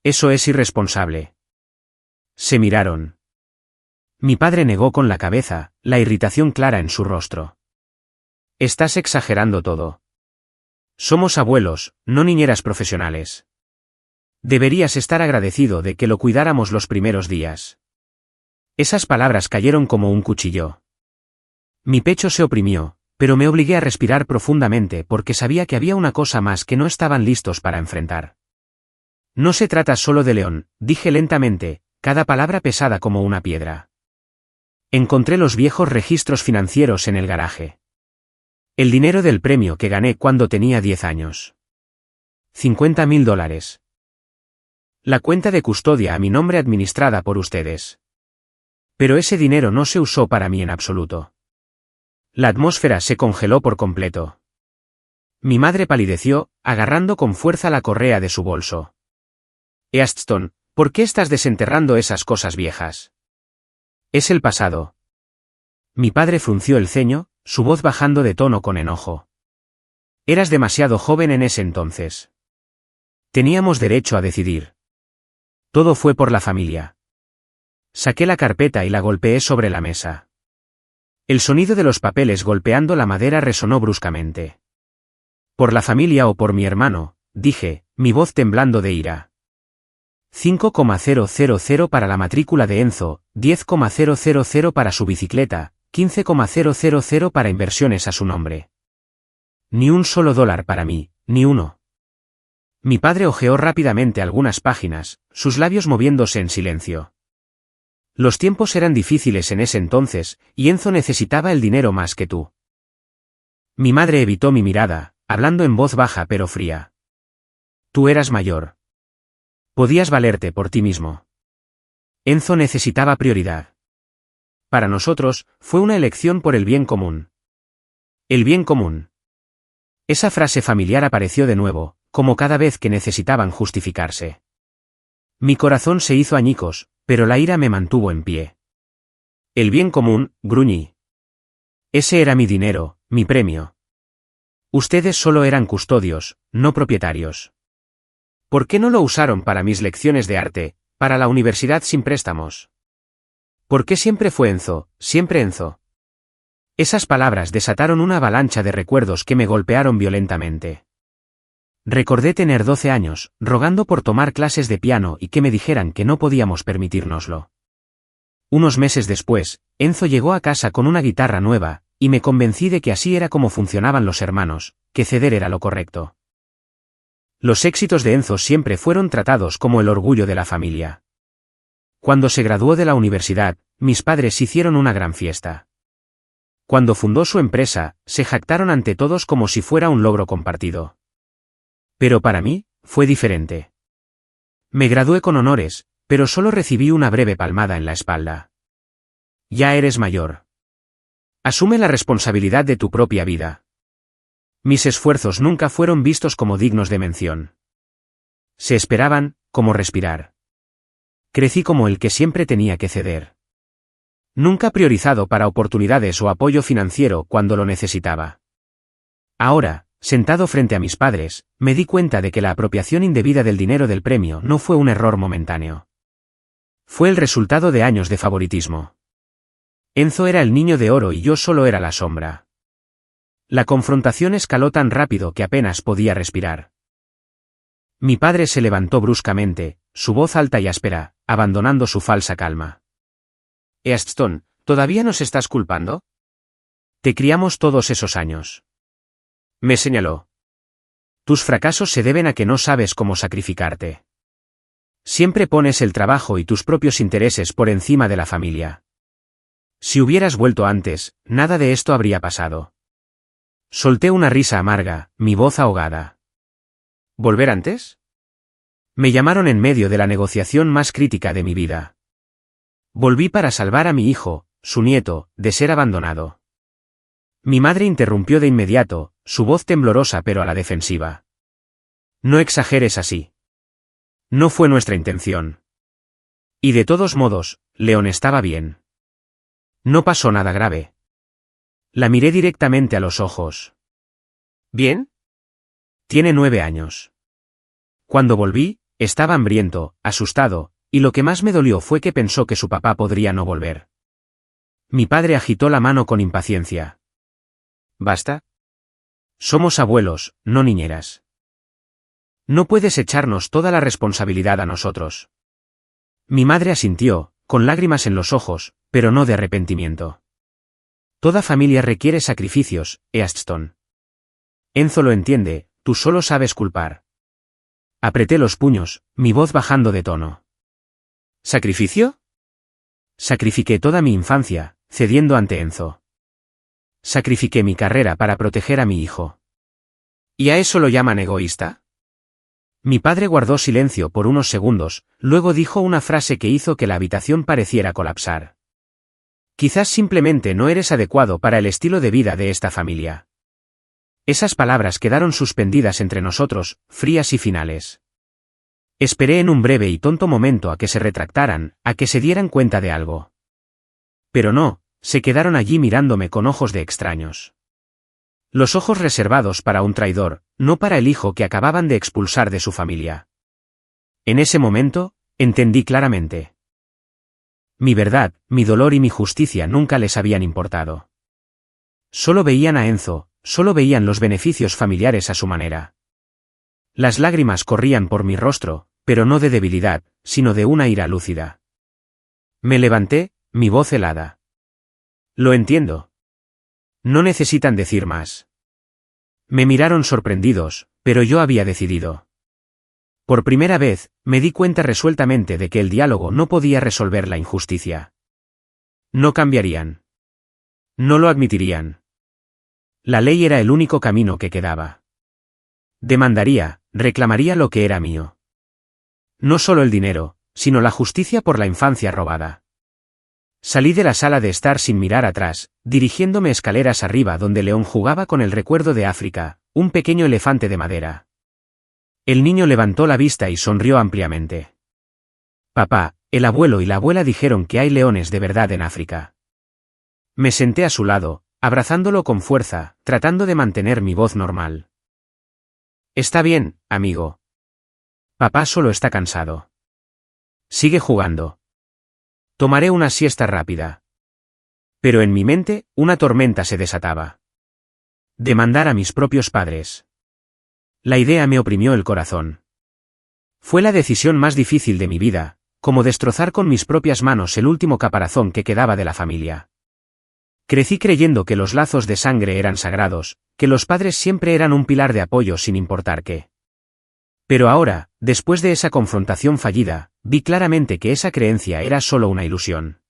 Eso es irresponsable. Se miraron. Mi padre negó con la cabeza, la irritación clara en su rostro. Estás exagerando todo. Somos abuelos, no niñeras profesionales. Deberías estar agradecido de que lo cuidáramos los primeros días. Esas palabras cayeron como un cuchillo. Mi pecho se oprimió, pero me obligué a respirar profundamente porque sabía que había una cosa más que no estaban listos para enfrentar. No se trata solo de León, dije lentamente, cada palabra pesada como una piedra. Encontré los viejos registros financieros en el garaje. El dinero del premio que gané cuando tenía 10 años. $50.000. La cuenta de custodia a mi nombre administrada por ustedes. Pero ese dinero no se usó para mí en absoluto. La atmósfera se congeló por completo. Mi madre palideció, agarrando con fuerza la correa de su bolso. Easton, ¿por qué estás desenterrando esas cosas viejas? Es el pasado. Mi padre frunció el ceño, su voz bajando de tono con enojo. Eras demasiado joven en ese entonces. Teníamos derecho a decidir. Todo fue por la familia. Saqué la carpeta y la golpeé sobre la mesa. El sonido de los papeles golpeando la madera resonó bruscamente. Por la familia o por mi hermano, dije, mi voz temblando de ira. 5,000 para la matrícula de Enzo, 10,000 para su bicicleta, 15,000 para inversiones a su nombre. Ni un solo dólar para mí, ni uno. Mi padre hojeó rápidamente algunas páginas, sus labios moviéndose en silencio. Los tiempos eran difíciles en ese entonces, y Enzo necesitaba el dinero más que tú. Mi madre evitó mi mirada, hablando en voz baja pero fría. Tú eras mayor. Podías valerte por ti mismo. Enzo necesitaba prioridad. Para nosotros, fue una elección por el bien común. El bien común. Esa frase familiar apareció de nuevo, como cada vez que necesitaban justificarse. Mi corazón se hizo añicos, pero la ira me mantuvo en pie. El bien común, gruñí. Ese era mi dinero, mi premio. Ustedes solo eran custodios, no propietarios. ¿Por qué no lo usaron para mis lecciones de arte, para la universidad sin préstamos? ¿Por qué siempre fue Enzo, siempre Enzo? Esas palabras desataron una avalancha de recuerdos que me golpearon violentamente. Recordé tener 12 años, rogando por tomar clases de piano y que me dijeran que no podíamos permitírnoslo. Unos meses después, Enzo llegó a casa con una guitarra nueva, y me convencí de que así era como funcionaban los hermanos, que ceder era lo correcto. Los éxitos de Enzo siempre fueron tratados como el orgullo de la familia. Cuando se graduó de la universidad, mis padres hicieron una gran fiesta. Cuando fundó su empresa, se jactaron ante todos como si fuera un logro compartido. Pero para mí, fue diferente. Me gradué con honores, pero solo recibí una breve palmada en la espalda. Ya eres mayor. Asume la responsabilidad de tu propia vida. Mis esfuerzos nunca fueron vistos como dignos de mención. Se esperaban, como respirar. Crecí como el que siempre tenía que ceder. Nunca priorizado para oportunidades o apoyo financiero cuando lo necesitaba. Ahora, sentado frente a mis padres, me di cuenta de que la apropiación indebida del dinero del premio no fue un error momentáneo. Fue el resultado de años de favoritismo. Enzo era el niño de oro y yo solo era la sombra. La confrontación escaló tan rápido que apenas podía respirar. Mi padre se levantó bruscamente, su voz alta y áspera, abandonando su falsa calma. Easton, ¿todavía nos estás culpando? Te criamos todos esos años. Me señaló. Tus fracasos se deben a que no sabes cómo sacrificarte. Siempre pones el trabajo y tus propios intereses por encima de la familia. Si hubieras vuelto antes, nada de esto habría pasado. Solté una risa amarga, mi voz ahogada. ¿Volver antes? Me llamaron en medio de la negociación más crítica de mi vida. Volví para salvar a mi hijo, su nieto, de ser abandonado. Mi madre interrumpió de inmediato, su voz temblorosa pero a la defensiva. No exageres así. No fue nuestra intención. Y de todos modos, León estaba bien. No pasó nada grave. La miré directamente a los ojos. ¿Bien? Tiene 9 años. Cuando volví, estaba hambriento, asustado, y lo que más me dolió fue que pensó que su papá podría no volver. Mi padre agitó la mano con impaciencia. ¿Basta? Somos abuelos, no niñeras. No puedes echarnos toda la responsabilidad a nosotros. Mi madre asintió, con lágrimas en los ojos, pero no de arrepentimiento. Toda familia requiere sacrificios, Easton. Enzo lo entiende, tú solo sabes culpar. Apreté los puños, mi voz bajando de tono. ¿Sacrificio? Sacrifiqué toda mi infancia, cediendo ante Enzo. Sacrifiqué mi carrera para proteger a mi hijo. ¿Y a eso lo llaman egoísta? Mi padre guardó silencio por unos segundos, luego dijo una frase que hizo que la habitación pareciera colapsar. Quizás simplemente no eres adecuado para el estilo de vida de esta familia. Esas palabras quedaron suspendidas entre nosotros, frías y finales. Esperé en un breve y tonto momento a que se retractaran, a que se dieran cuenta de algo. Pero no, se quedaron allí mirándome con ojos de extraños. Los ojos reservados para un traidor, no para el hijo que acababan de expulsar de su familia. En ese momento, entendí claramente. Mi verdad, mi dolor y mi justicia nunca les habían importado. Solo veían a Enzo, solo veían los beneficios familiares a su manera. Las lágrimas corrían por mi rostro, pero no de debilidad, sino de una ira lúcida. Me levanté, mi voz helada. Lo entiendo. No necesitan decir más. Me miraron sorprendidos, pero yo había decidido. Por primera vez, me di cuenta resueltamente de que el diálogo no podía resolver la injusticia. No cambiarían. No lo admitirían. La ley era el único camino que quedaba. Demandaría, reclamaría lo que era mío. No solo el dinero, sino la justicia por la infancia robada. Salí de la sala de estar sin mirar atrás, dirigiéndome escaleras arriba donde León jugaba con el recuerdo de África, un pequeño elefante de madera. El niño levantó la vista y sonrió ampliamente. Papá, el abuelo y la abuela dijeron que hay leones de verdad en África. Me senté a su lado, abrazándolo con fuerza, tratando de mantener mi voz normal. Está bien, amigo. Papá solo está cansado. Sigue jugando. Tomaré una siesta rápida. Pero en mi mente, una tormenta se desataba. Demandar a mis propios padres. La idea me oprimió el corazón. Fue la decisión más difícil de mi vida, como destrozar con mis propias manos el último caparazón que quedaba de la familia. Crecí creyendo que los lazos de sangre eran sagrados, que los padres siempre eran un pilar de apoyo sin importar qué. Pero ahora, después de esa confrontación fallida, vi claramente que esa creencia era solo una ilusión.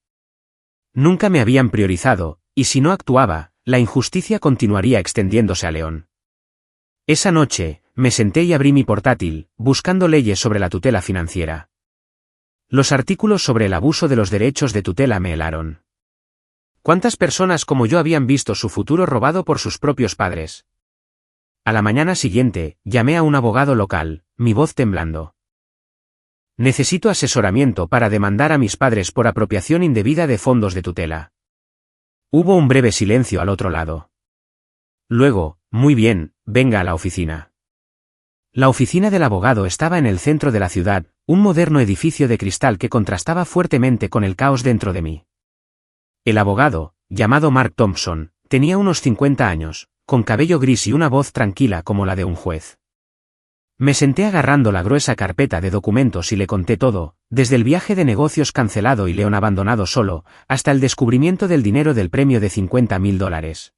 Nunca me habían priorizado, y si no actuaba, la injusticia continuaría extendiéndose a León. Esa noche, me senté y abrí mi portátil, buscando leyes sobre la tutela financiera. Los artículos sobre el abuso de los derechos de tutela me helaron. ¿Cuántas personas como yo habían visto su futuro robado por sus propios padres? A la mañana siguiente, llamé a un abogado local, mi voz temblando. Necesito asesoramiento para demandar a mis padres por apropiación indebida de fondos de tutela. Hubo un breve silencio al otro lado. Luego, muy bien, venga a la oficina. La oficina del abogado estaba en el centro de la ciudad, un moderno edificio de cristal que contrastaba fuertemente con el caos dentro de mí. El abogado, llamado Mark Thompson, tenía unos 50 años, con cabello gris y una voz tranquila como la de un juez. Me senté agarrando la gruesa carpeta de documentos y le conté todo, desde el viaje de negocios cancelado y León abandonado solo, hasta el descubrimiento del dinero del premio de $50.000.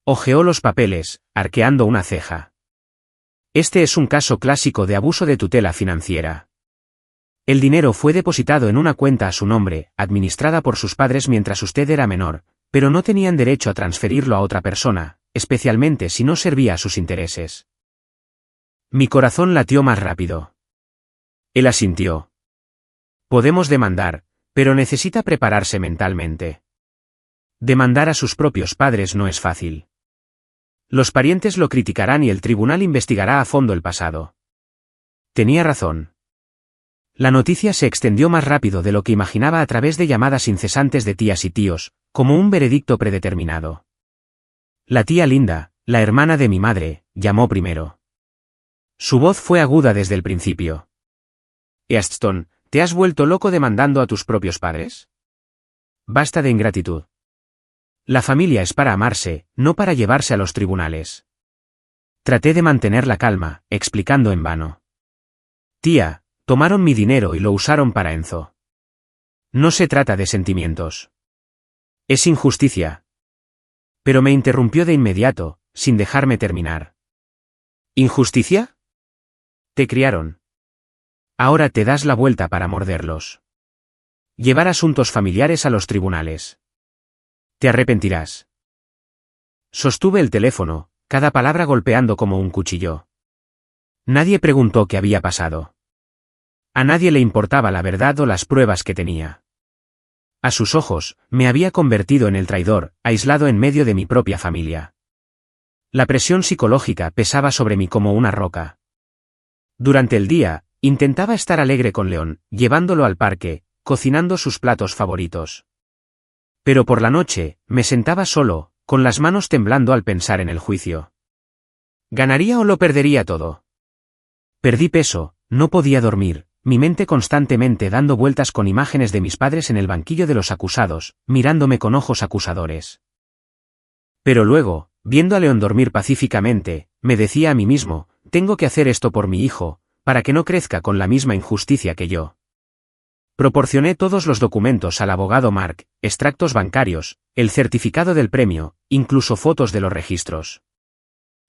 Hojeó los papeles, arqueando una ceja. Este es un caso clásico de abuso de tutela financiera. El dinero fue depositado en una cuenta a su nombre, administrada por sus padres mientras usted era menor, pero no tenían derecho a transferirlo a otra persona, especialmente si no servía a sus intereses. Mi corazón latió más rápido. Él asintió. Podemos demandar, pero necesita prepararse mentalmente. Demandar a sus propios padres no es fácil. Los parientes lo criticarán y el tribunal investigará a fondo el pasado. Tenía razón. La noticia se extendió más rápido de lo que imaginaba a través de llamadas incesantes de tías y tíos, como un veredicto predeterminado. La tía Linda, la hermana de mi madre, llamó primero. Su voz fue aguda desde el principio. Easton, ¿te has vuelto loco demandando a tus propios padres? Basta de ingratitud. La familia es para amarse, no para llevarse a los tribunales. Traté de mantener la calma, explicando en vano. Tía, tomaron mi dinero y lo usaron para Enzo. No se trata de sentimientos. Es injusticia. Pero me interrumpió de inmediato, sin dejarme terminar. ¿Injusticia? Te criaron. Ahora te das la vuelta para morderlos. Llevar asuntos familiares a los tribunales. Te arrepentirás. Sostuve el teléfono, cada palabra golpeando como un cuchillo. Nadie preguntó qué había pasado. A nadie le importaba la verdad o las pruebas que tenía. A sus ojos, me había convertido en el traidor, aislado en medio de mi propia familia. La presión psicológica pesaba sobre mí como una roca. Durante el día, intentaba estar alegre con León, llevándolo al parque, cocinando sus platos favoritos. Pero por la noche, me sentaba solo, con las manos temblando al pensar en el juicio. ¿Ganaría o lo perdería todo? Perdí peso, no podía dormir, mi mente constantemente dando vueltas con imágenes de mis padres en el banquillo de los acusados, mirándome con ojos acusadores. Pero luego, viendo a León dormir pacíficamente, me decía a mí mismo, tengo que hacer esto por mi hijo, para que no crezca con la misma injusticia que yo. Proporcioné todos los documentos al abogado Mark, extractos bancarios, el certificado del premio, incluso fotos de los registros.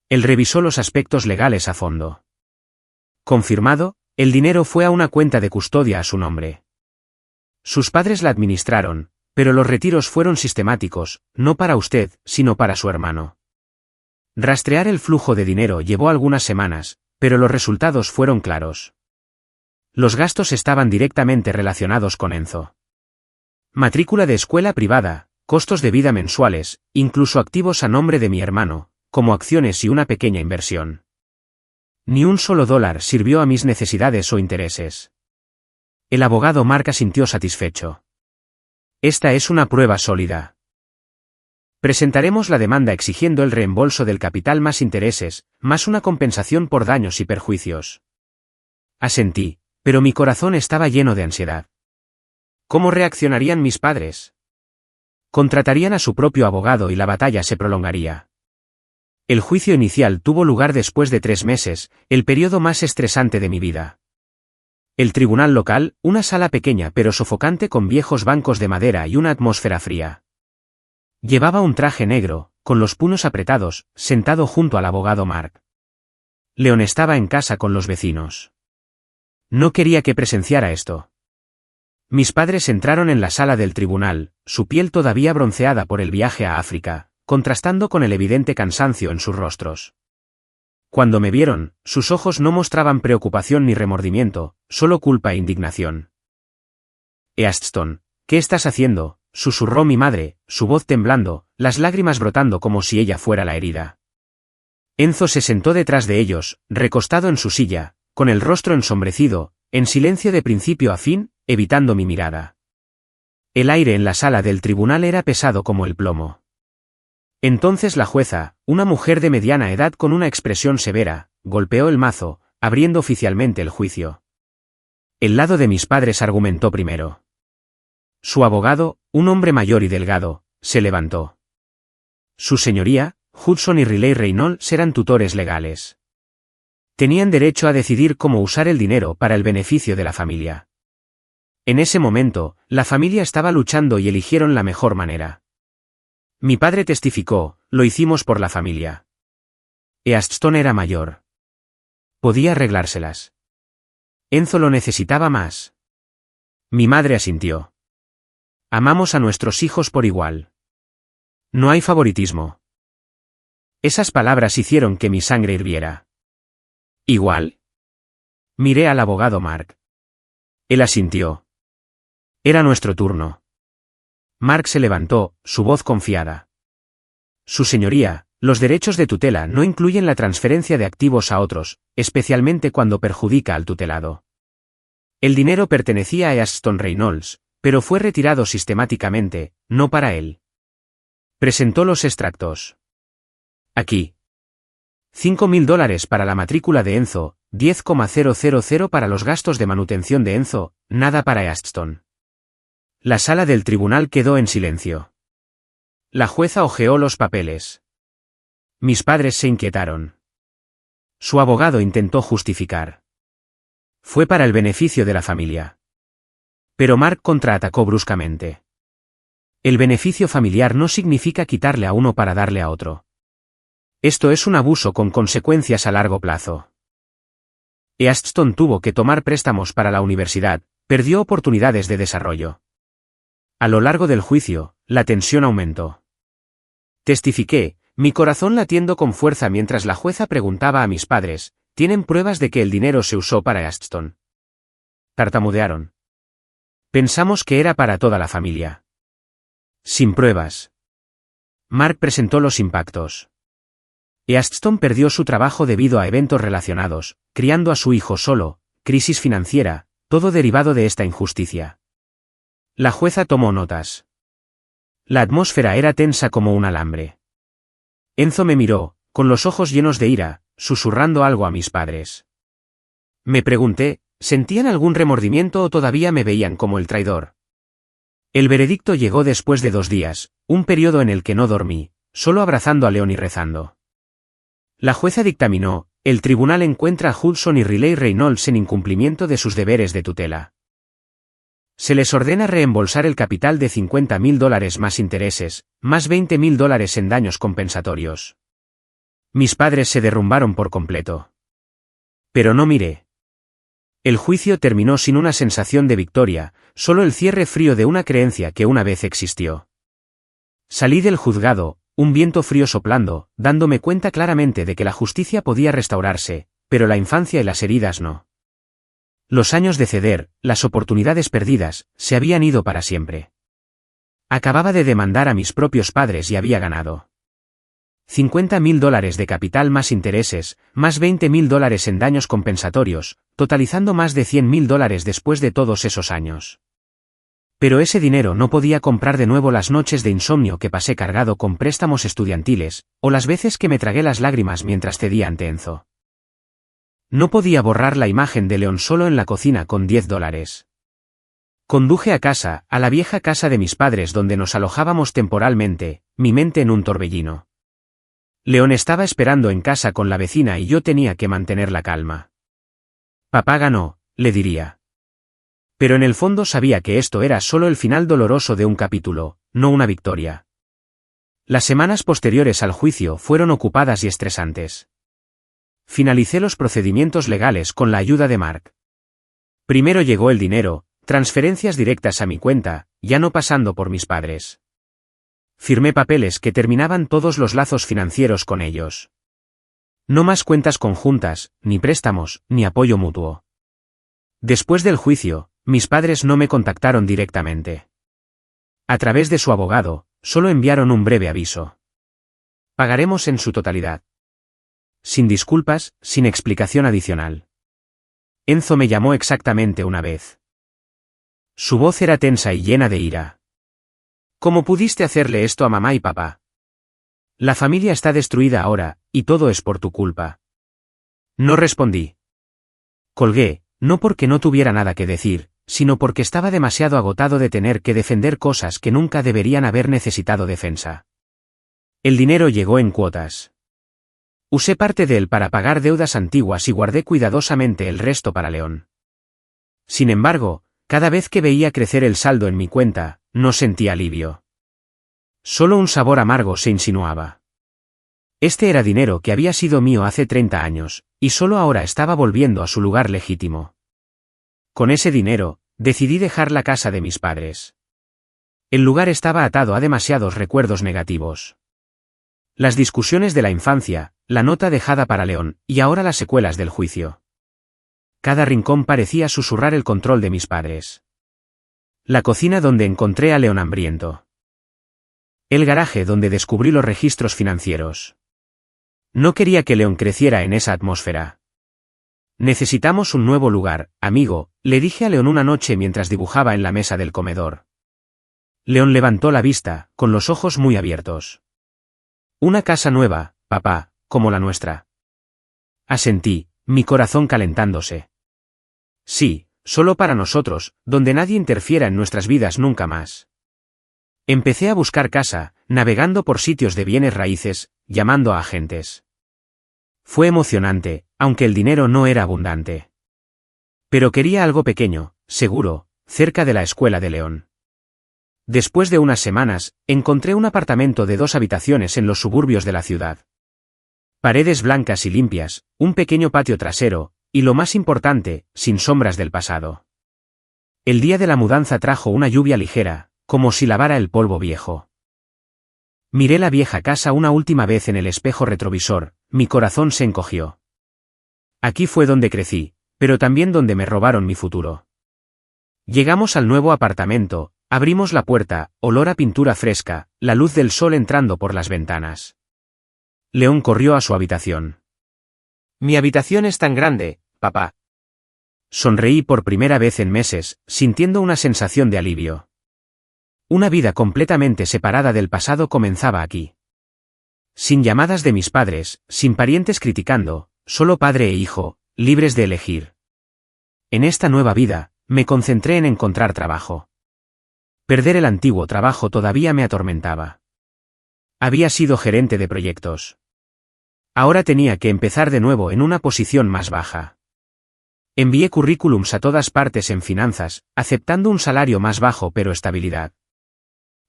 Él revisó los aspectos legales a fondo. Confirmado, el dinero fue a una cuenta de custodia a su nombre. Sus padres la administraron, pero los retiros fueron sistemáticos, no para usted, sino para su hermano. Rastrear el flujo de dinero llevó algunas semanas, pero los resultados fueron claros. Los gastos estaban directamente relacionados con Enzo. Matrícula de escuela privada, costos de vida mensuales, incluso activos a nombre de mi hermano, como acciones y una pequeña inversión. Ni un solo dólar sirvió a mis necesidades o intereses. El abogado Mark asintió satisfecho. Esta es una prueba sólida. Presentaremos la demanda exigiendo el reembolso del capital más intereses, más una compensación por daños y perjuicios. Asentí, pero mi corazón estaba lleno de ansiedad. ¿Cómo reaccionarían mis padres? Contratarían a su propio abogado y la batalla se prolongaría. El juicio inicial tuvo lugar después de 3 meses, el periodo más estresante de mi vida. El tribunal local, una sala pequeña pero sofocante con viejos bancos de madera y una atmósfera fría. Llevaba un traje negro, con los puños apretados, sentado junto al abogado Mark. León estaba en casa con los vecinos. No quería que presenciara esto. Mis padres entraron en la sala del tribunal, su piel todavía bronceada por el viaje a África, contrastando con el evidente cansancio en sus rostros. Cuando me vieron, sus ojos no mostraban preocupación ni remordimiento, solo culpa e indignación. Easton, ¿qué estás haciendo?, susurró mi madre, su voz temblando, las lágrimas brotando como si ella fuera la herida. Enzo se sentó detrás de ellos, recostado en su silla, con el rostro ensombrecido, en silencio de principio a fin, evitando mi mirada. El aire en la sala del tribunal era pesado como el plomo. Entonces la jueza, una mujer de mediana edad con una expresión severa, golpeó el mazo, abriendo oficialmente el juicio. El lado de mis padres argumentó primero. Su abogado, un hombre mayor y delgado, se levantó. Su señoría, Hudson y Riley Reynolds eran tutores legales. Tenían derecho a decidir cómo usar el dinero para el beneficio de la familia. En ese momento, la familia estaba luchando y eligieron la mejor manera. Mi padre testificó, lo hicimos por la familia. Easton era mayor. Podía arreglárselas. Enzo lo necesitaba más. Mi madre asintió. Amamos a nuestros hijos por igual. No hay favoritismo. Esas palabras hicieron que mi sangre hirviera. ¿Igual? Miré al abogado Mark. Él asintió. Era nuestro turno. Mark se levantó, su voz confiada. Su señoría, los derechos de tutela no incluyen la transferencia de activos a otros, especialmente cuando perjudica al tutelado. El dinero pertenecía a Easton Reynolds, pero fue retirado sistemáticamente, no para él. Presentó los extractos. Aquí. $5.000 para la matrícula de Enzo, 10,000 para los gastos de manutención de Enzo, nada para Easton. La sala del tribunal quedó en silencio. La jueza hojeó los papeles. Mis padres se inquietaron. Su abogado intentó justificar. Fue para el beneficio de la familia. Pero Mark contraatacó bruscamente. El beneficio familiar no significa quitarle a uno para darle a otro. Esto es un abuso con consecuencias a largo plazo. Easton tuvo que tomar préstamos para la universidad, perdió oportunidades de desarrollo. A lo largo del juicio, la tensión aumentó. Testifiqué, mi corazón latiendo con fuerza mientras la jueza preguntaba a mis padres, ¿tienen pruebas de que el dinero se usó para Easton? Tartamudearon. Pensamos que era para toda la familia. Sin pruebas. Mark presentó los impactos. Easton perdió su trabajo debido a eventos relacionados, criando a su hijo solo, crisis financiera, todo derivado de esta injusticia. La jueza tomó notas. La atmósfera era tensa como un alambre. Enzo me miró, con los ojos llenos de ira, susurrando algo a mis padres. Me pregunté, ¿sentían algún remordimiento o todavía me veían como el traidor? El veredicto llegó después de 2 días, un periodo en el que no dormí, solo abrazando a Leon y rezando. La jueza dictaminó, el tribunal encuentra a Hudson y Riley Reynolds en incumplimiento de sus deberes de tutela. Se les ordena reembolsar el capital de $50.000 más intereses, más $20.000 en daños compensatorios. Mis padres se derrumbaron por completo. Pero no miré. El juicio terminó sin una sensación de victoria, solo el cierre frío de una creencia que una vez existió. Salí del juzgado, un viento frío soplando, dándome cuenta claramente de que la justicia podía restaurarse, pero la infancia y las heridas no. Los años de ceder, las oportunidades perdidas, se habían ido para siempre. Acababa de demandar a mis propios padres y había ganado. $50.000 de capital más intereses, más $20.000 en daños compensatorios, totalizando más de $100.000 después de todos esos años. Pero ese dinero no podía comprar de nuevo las noches de insomnio que pasé cargado con préstamos estudiantiles, o las veces que me tragué las lágrimas mientras cedía ante Enzo. No podía borrar la imagen de Leon solo en la cocina con $10. Conduje a casa, a la vieja casa de mis padres donde nos alojábamos temporalmente, mi mente en un torbellino. Leon estaba esperando en casa con la vecina y yo tenía que mantener la calma. Papá ganó, le diría. Pero en el fondo sabía que esto era solo el final doloroso de un capítulo, no una victoria. Las semanas posteriores al juicio fueron ocupadas y estresantes. Finalicé los procedimientos legales con la ayuda de Mark. Primero llegó el dinero, transferencias directas a mi cuenta, ya no pasando por mis padres. Firmé papeles que terminaban todos los lazos financieros con ellos. No más cuentas conjuntas, ni préstamos, ni apoyo mutuo. Después del juicio, mis padres no me contactaron directamente. A través de su abogado, solo enviaron un breve aviso. Pagaremos en su totalidad. Sin disculpas, sin explicación adicional. Enzo me llamó exactamente una vez. Su voz era tensa y llena de ira. ¿Cómo pudiste hacerle esto a mamá y papá? La familia está destruida ahora, y todo es por tu culpa. No respondí. Colgué, no porque no tuviera nada que decir, sino porque estaba demasiado agotado de tener que defender cosas que nunca deberían haber necesitado defensa. El dinero llegó en cuotas. Usé parte de él para pagar deudas antiguas y guardé cuidadosamente el resto para Leon. Sin embargo, cada vez que veía crecer el saldo en mi cuenta, no sentía alivio. Solo un sabor amargo se insinuaba. Este era dinero que había sido mío hace 30 años, y solo ahora estaba volviendo a su lugar legítimo. Con ese dinero, decidí dejar la casa de mis padres. El lugar estaba atado a demasiados recuerdos negativos. Las discusiones de la infancia, la nota dejada para Leon, y ahora las secuelas del juicio. Cada rincón parecía susurrar el control de mis padres. La cocina donde encontré a Leon hambriento. El garaje donde descubrí los registros financieros. No quería que Leon creciera en esa atmósfera. Necesitamos un nuevo lugar, amigo, le dije a Leon una noche mientras dibujaba en la mesa del comedor. Leon levantó la vista, con los ojos muy abiertos. Una casa nueva, papá, como la nuestra. Asentí, mi corazón calentándose. Sí, solo para nosotros, donde nadie interfiera en nuestras vidas nunca más. Empecé a buscar casa, navegando por sitios de bienes raíces, llamando a agentes. Fue emocionante, aunque el dinero no era abundante. Pero quería algo pequeño, seguro, cerca de la escuela de León. Después de unas semanas, encontré un apartamento de 2 habitaciones en los suburbios de la ciudad. Paredes blancas y limpias, un pequeño patio trasero, y lo más importante, sin sombras del pasado. El día de la mudanza trajo una lluvia ligera, como si lavara el polvo viejo. Miré la vieja casa una última vez en el espejo retrovisor, mi corazón se encogió. Aquí fue donde crecí, pero también donde me robaron mi futuro. Llegamos al nuevo apartamento, abrimos la puerta, olor a pintura fresca, la luz del sol entrando por las ventanas. León corrió a su habitación. «Mi habitación es tan grande, papá». Sonreí por primera vez en meses, sintiendo una sensación de alivio. Una vida completamente separada del pasado comenzaba aquí. Sin llamadas de mis padres, sin parientes criticando, solo padre e hijo, libres de elegir. En esta nueva vida, me concentré en encontrar trabajo. Perder el antiguo trabajo todavía me atormentaba. Había sido gerente de proyectos. Ahora tenía que empezar de nuevo en una posición más baja. Envié currículums a todas partes en finanzas, aceptando un salario más bajo pero estabilidad.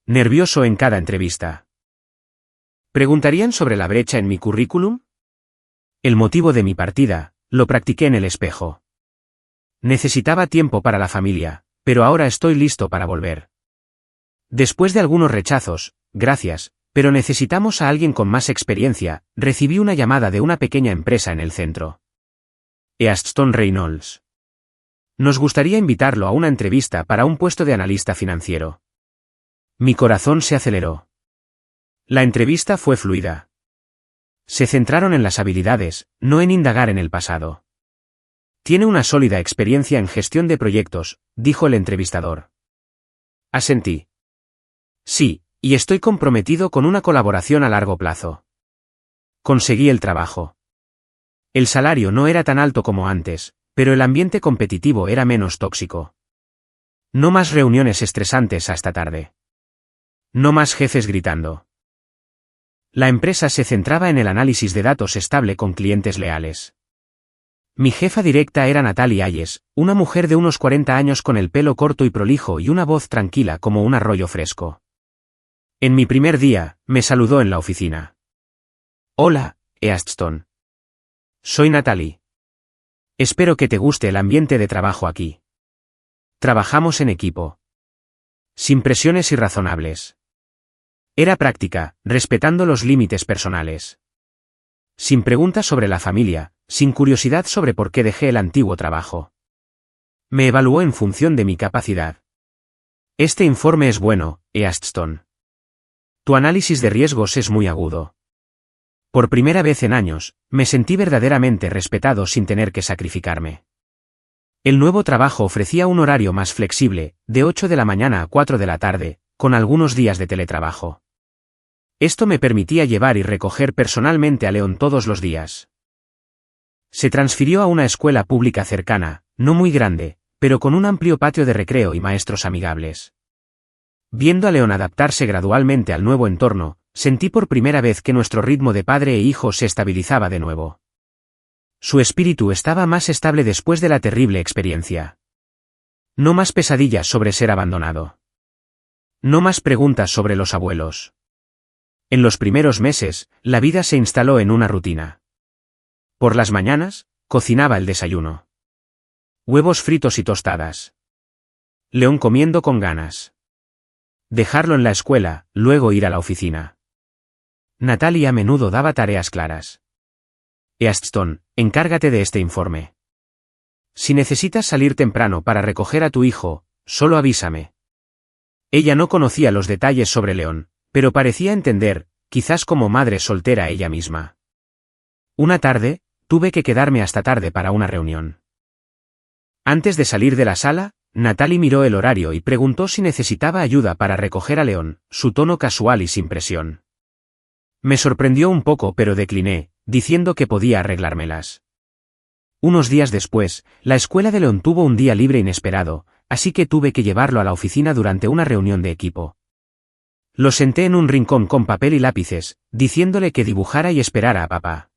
Nervioso en cada entrevista. ¿Preguntarían sobre la brecha en mi currículum? El motivo de mi partida, lo practiqué en el espejo. Necesitaba tiempo para la familia, pero ahora estoy listo para volver. Después de algunos rechazos, gracias, pero necesitamos a alguien con más experiencia, recibí una llamada de una pequeña empresa en el centro. Easton Reynolds. Nos gustaría invitarlo a una entrevista para un puesto de analista financiero. Mi corazón se aceleró. La entrevista fue fluida. Se centraron en las habilidades, no en indagar en el pasado. Tiene una sólida experiencia en gestión de proyectos, dijo el entrevistador. Asentí. Sí, y estoy comprometido con una colaboración a largo plazo. Conseguí el trabajo. El salario no era tan alto como antes, pero el ambiente competitivo era menos tóxico. No más reuniones estresantes hasta tarde. No más jefes gritando. La empresa se centraba en el análisis de datos estable con clientes leales. Mi jefa directa era Natalie Ayes, una mujer de unos 40 años con el pelo corto y prolijo y una voz tranquila como un arroyo fresco. En mi primer día, me saludó en la oficina. Hola, Easton. Soy Natalie. Espero que te guste el ambiente de trabajo aquí. Trabajamos en equipo. Sin presiones irrazonables. Era práctica, respetando los límites personales. Sin preguntas sobre la familia, sin curiosidad sobre por qué dejé el antiguo trabajo. Me evaluó en función de mi capacidad. Este informe es bueno, Easton. Tu análisis de riesgos es muy agudo. Por primera vez en años, me sentí verdaderamente respetado sin tener que sacrificarme. El nuevo trabajo ofrecía un horario más flexible, de 8 de la mañana a 4 de la tarde, con algunos días de teletrabajo. Esto me permitía llevar y recoger personalmente a León todos los días. Se transfirió a una escuela pública cercana, no muy grande, pero con un amplio patio de recreo y maestros amigables. Viendo a León adaptarse gradualmente al nuevo entorno, sentí por primera vez que nuestro ritmo de padre e hijo se estabilizaba de nuevo. Su espíritu estaba más estable después de la terrible experiencia. No más pesadillas sobre ser abandonado. No más preguntas sobre los abuelos. En los primeros meses, la vida se instaló en una rutina. Por las mañanas, cocinaba el desayuno. Huevos fritos y tostadas. León comiendo con ganas. Dejarlo en la escuela, luego ir a la oficina. Natalie a menudo daba tareas claras. Easton, encárgate de este informe. Si necesitas salir temprano para recoger a tu hijo, solo avísame. Ella no conocía los detalles sobre León, pero parecía entender, quizás como madre soltera ella misma. Una tarde, tuve que quedarme hasta tarde para una reunión. Antes de salir de la sala, Natalie miró el horario y preguntó si necesitaba ayuda para recoger a León, su tono casual y sin presión. Me sorprendió un poco pero decliné, diciendo que podía arreglármelas. Unos días después, la escuela de León tuvo un día libre inesperado, así que tuve que llevarlo a la oficina durante una reunión de equipo. Lo senté en un rincón con papel y lápices, diciéndole que dibujara y esperara a papá.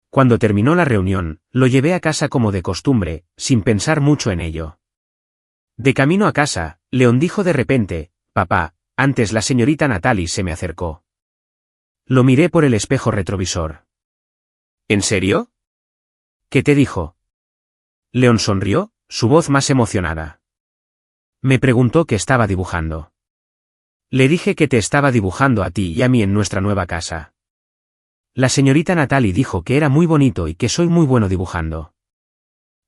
Cuando terminó la reunión, lo llevé a casa como de costumbre, sin pensar mucho en ello. De camino a casa, Leon dijo de repente: «Papá, antes la señorita Natalie se me acercó». Lo miré por el espejo retrovisor. «¿En serio? ¿Qué te dijo?» Leon sonrió, su voz más emocionada. Me preguntó qué estaba dibujando. Le dije que te estaba dibujando a ti y a mí en nuestra nueva casa. La señorita Natalie dijo que era muy bonito y que soy muy bueno dibujando.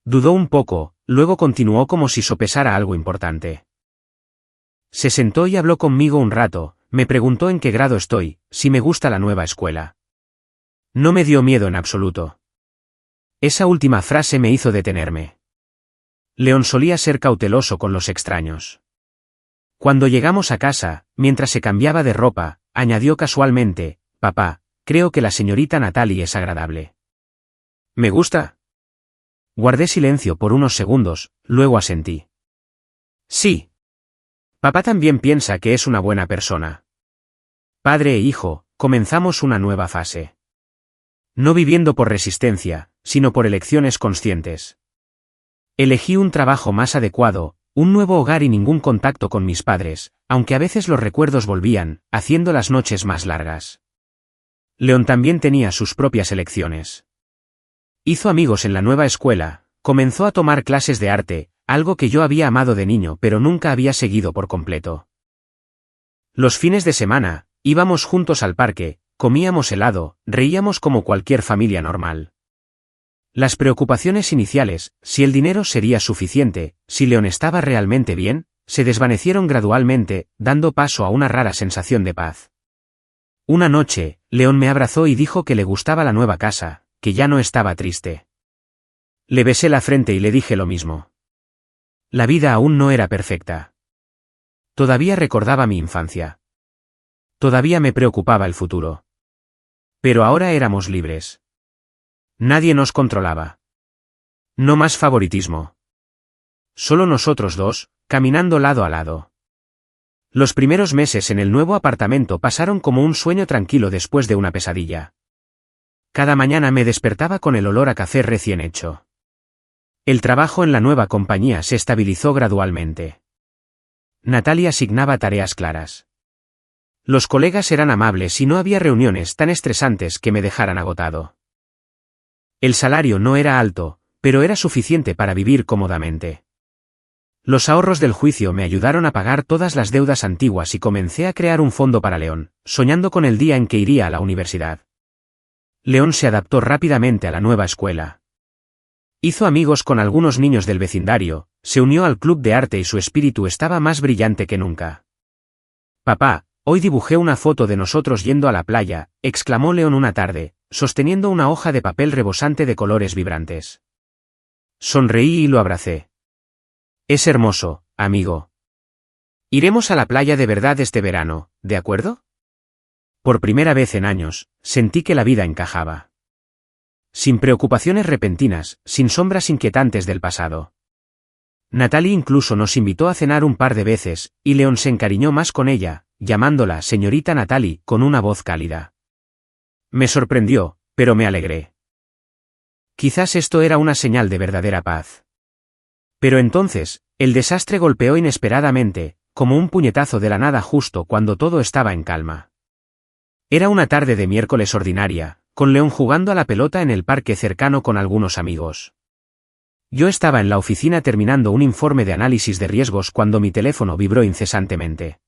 Dudó un poco, luego continuó como si sopesara algo importante. Se sentó y habló conmigo un rato, me preguntó en qué grado estoy, si me gusta la nueva escuela. No me dio miedo en absoluto. Esa última frase me hizo detenerme. Leon solía ser cauteloso con los extraños. Cuando llegamos a casa, mientras se cambiaba de ropa, añadió casualmente: «Papá, creo que la señorita Natalie es agradable». «¿Me gusta?». Guardé silencio por unos segundos, luego asentí. «Sí. Papá también piensa que es una buena persona». Padre e hijo, comenzamos una nueva fase. No viviendo por resistencia, sino por elecciones conscientes. Elegí un trabajo más adecuado, un nuevo hogar y ningún contacto con mis padres, aunque a veces los recuerdos volvían, haciendo las noches más largas. Leon también tenía sus propias elecciones. Hizo amigos en la nueva escuela, comenzó a tomar clases de arte, algo que yo había amado de niño pero nunca había seguido por completo. Los fines de semana, íbamos juntos al parque, comíamos helado, reíamos como cualquier familia normal. Las preocupaciones iniciales, si el dinero sería suficiente, si Leon estaba realmente bien, se desvanecieron gradualmente, dando paso a una rara sensación de paz. Una noche, Leon me abrazó y dijo que le gustaba la nueva casa, que ya no estaba triste. Le besé la frente y le dije lo mismo. La vida aún no era perfecta. Todavía recordaba mi infancia. Todavía me preocupaba el futuro. Pero ahora éramos libres. Nadie nos controlaba. No más favoritismo. Solo nosotros dos, caminando lado a lado. Los primeros meses en el nuevo apartamento pasaron como un sueño tranquilo después de una pesadilla. Cada mañana me despertaba con el olor a café recién hecho. El trabajo en la nueva compañía se estabilizó gradualmente. Natalia asignaba tareas claras. Los colegas eran amables y no había reuniones tan estresantes que me dejaran agotado. El salario no era alto, pero era suficiente para vivir cómodamente. Los ahorros del juicio me ayudaron a pagar todas las deudas antiguas y comencé a crear un fondo para Leon, soñando con el día en que iría a la universidad. Leon se adaptó rápidamente a la nueva escuela. Hizo amigos con algunos niños del vecindario, se unió al club de arte y su espíritu estaba más brillante que nunca. «Papá, hoy dibujé una foto de nosotros yendo a la playa», exclamó Leon una tarde, sosteniendo una hoja de papel rebosante de colores vibrantes. Sonreí y lo abracé. «Es hermoso, amigo. Iremos a la playa de verdad este verano, ¿de acuerdo?». Por primera vez en años, sentí que la vida encajaba. Sin preocupaciones repentinas, sin sombras inquietantes del pasado. Natalie incluso nos invitó a cenar un par de veces, y Leon se encariñó más con ella, llamándola señorita Natalie con una voz cálida. Me sorprendió, pero me alegré. Quizás esto era una señal de verdadera paz. Pero entonces, el desastre golpeó inesperadamente, como un puñetazo de la nada justo cuando todo estaba en calma. Era una tarde de miércoles ordinaria, con Leon jugando a la pelota en el parque cercano con algunos amigos. Yo estaba en la oficina terminando un informe de análisis de riesgos cuando mi teléfono vibró incesantemente.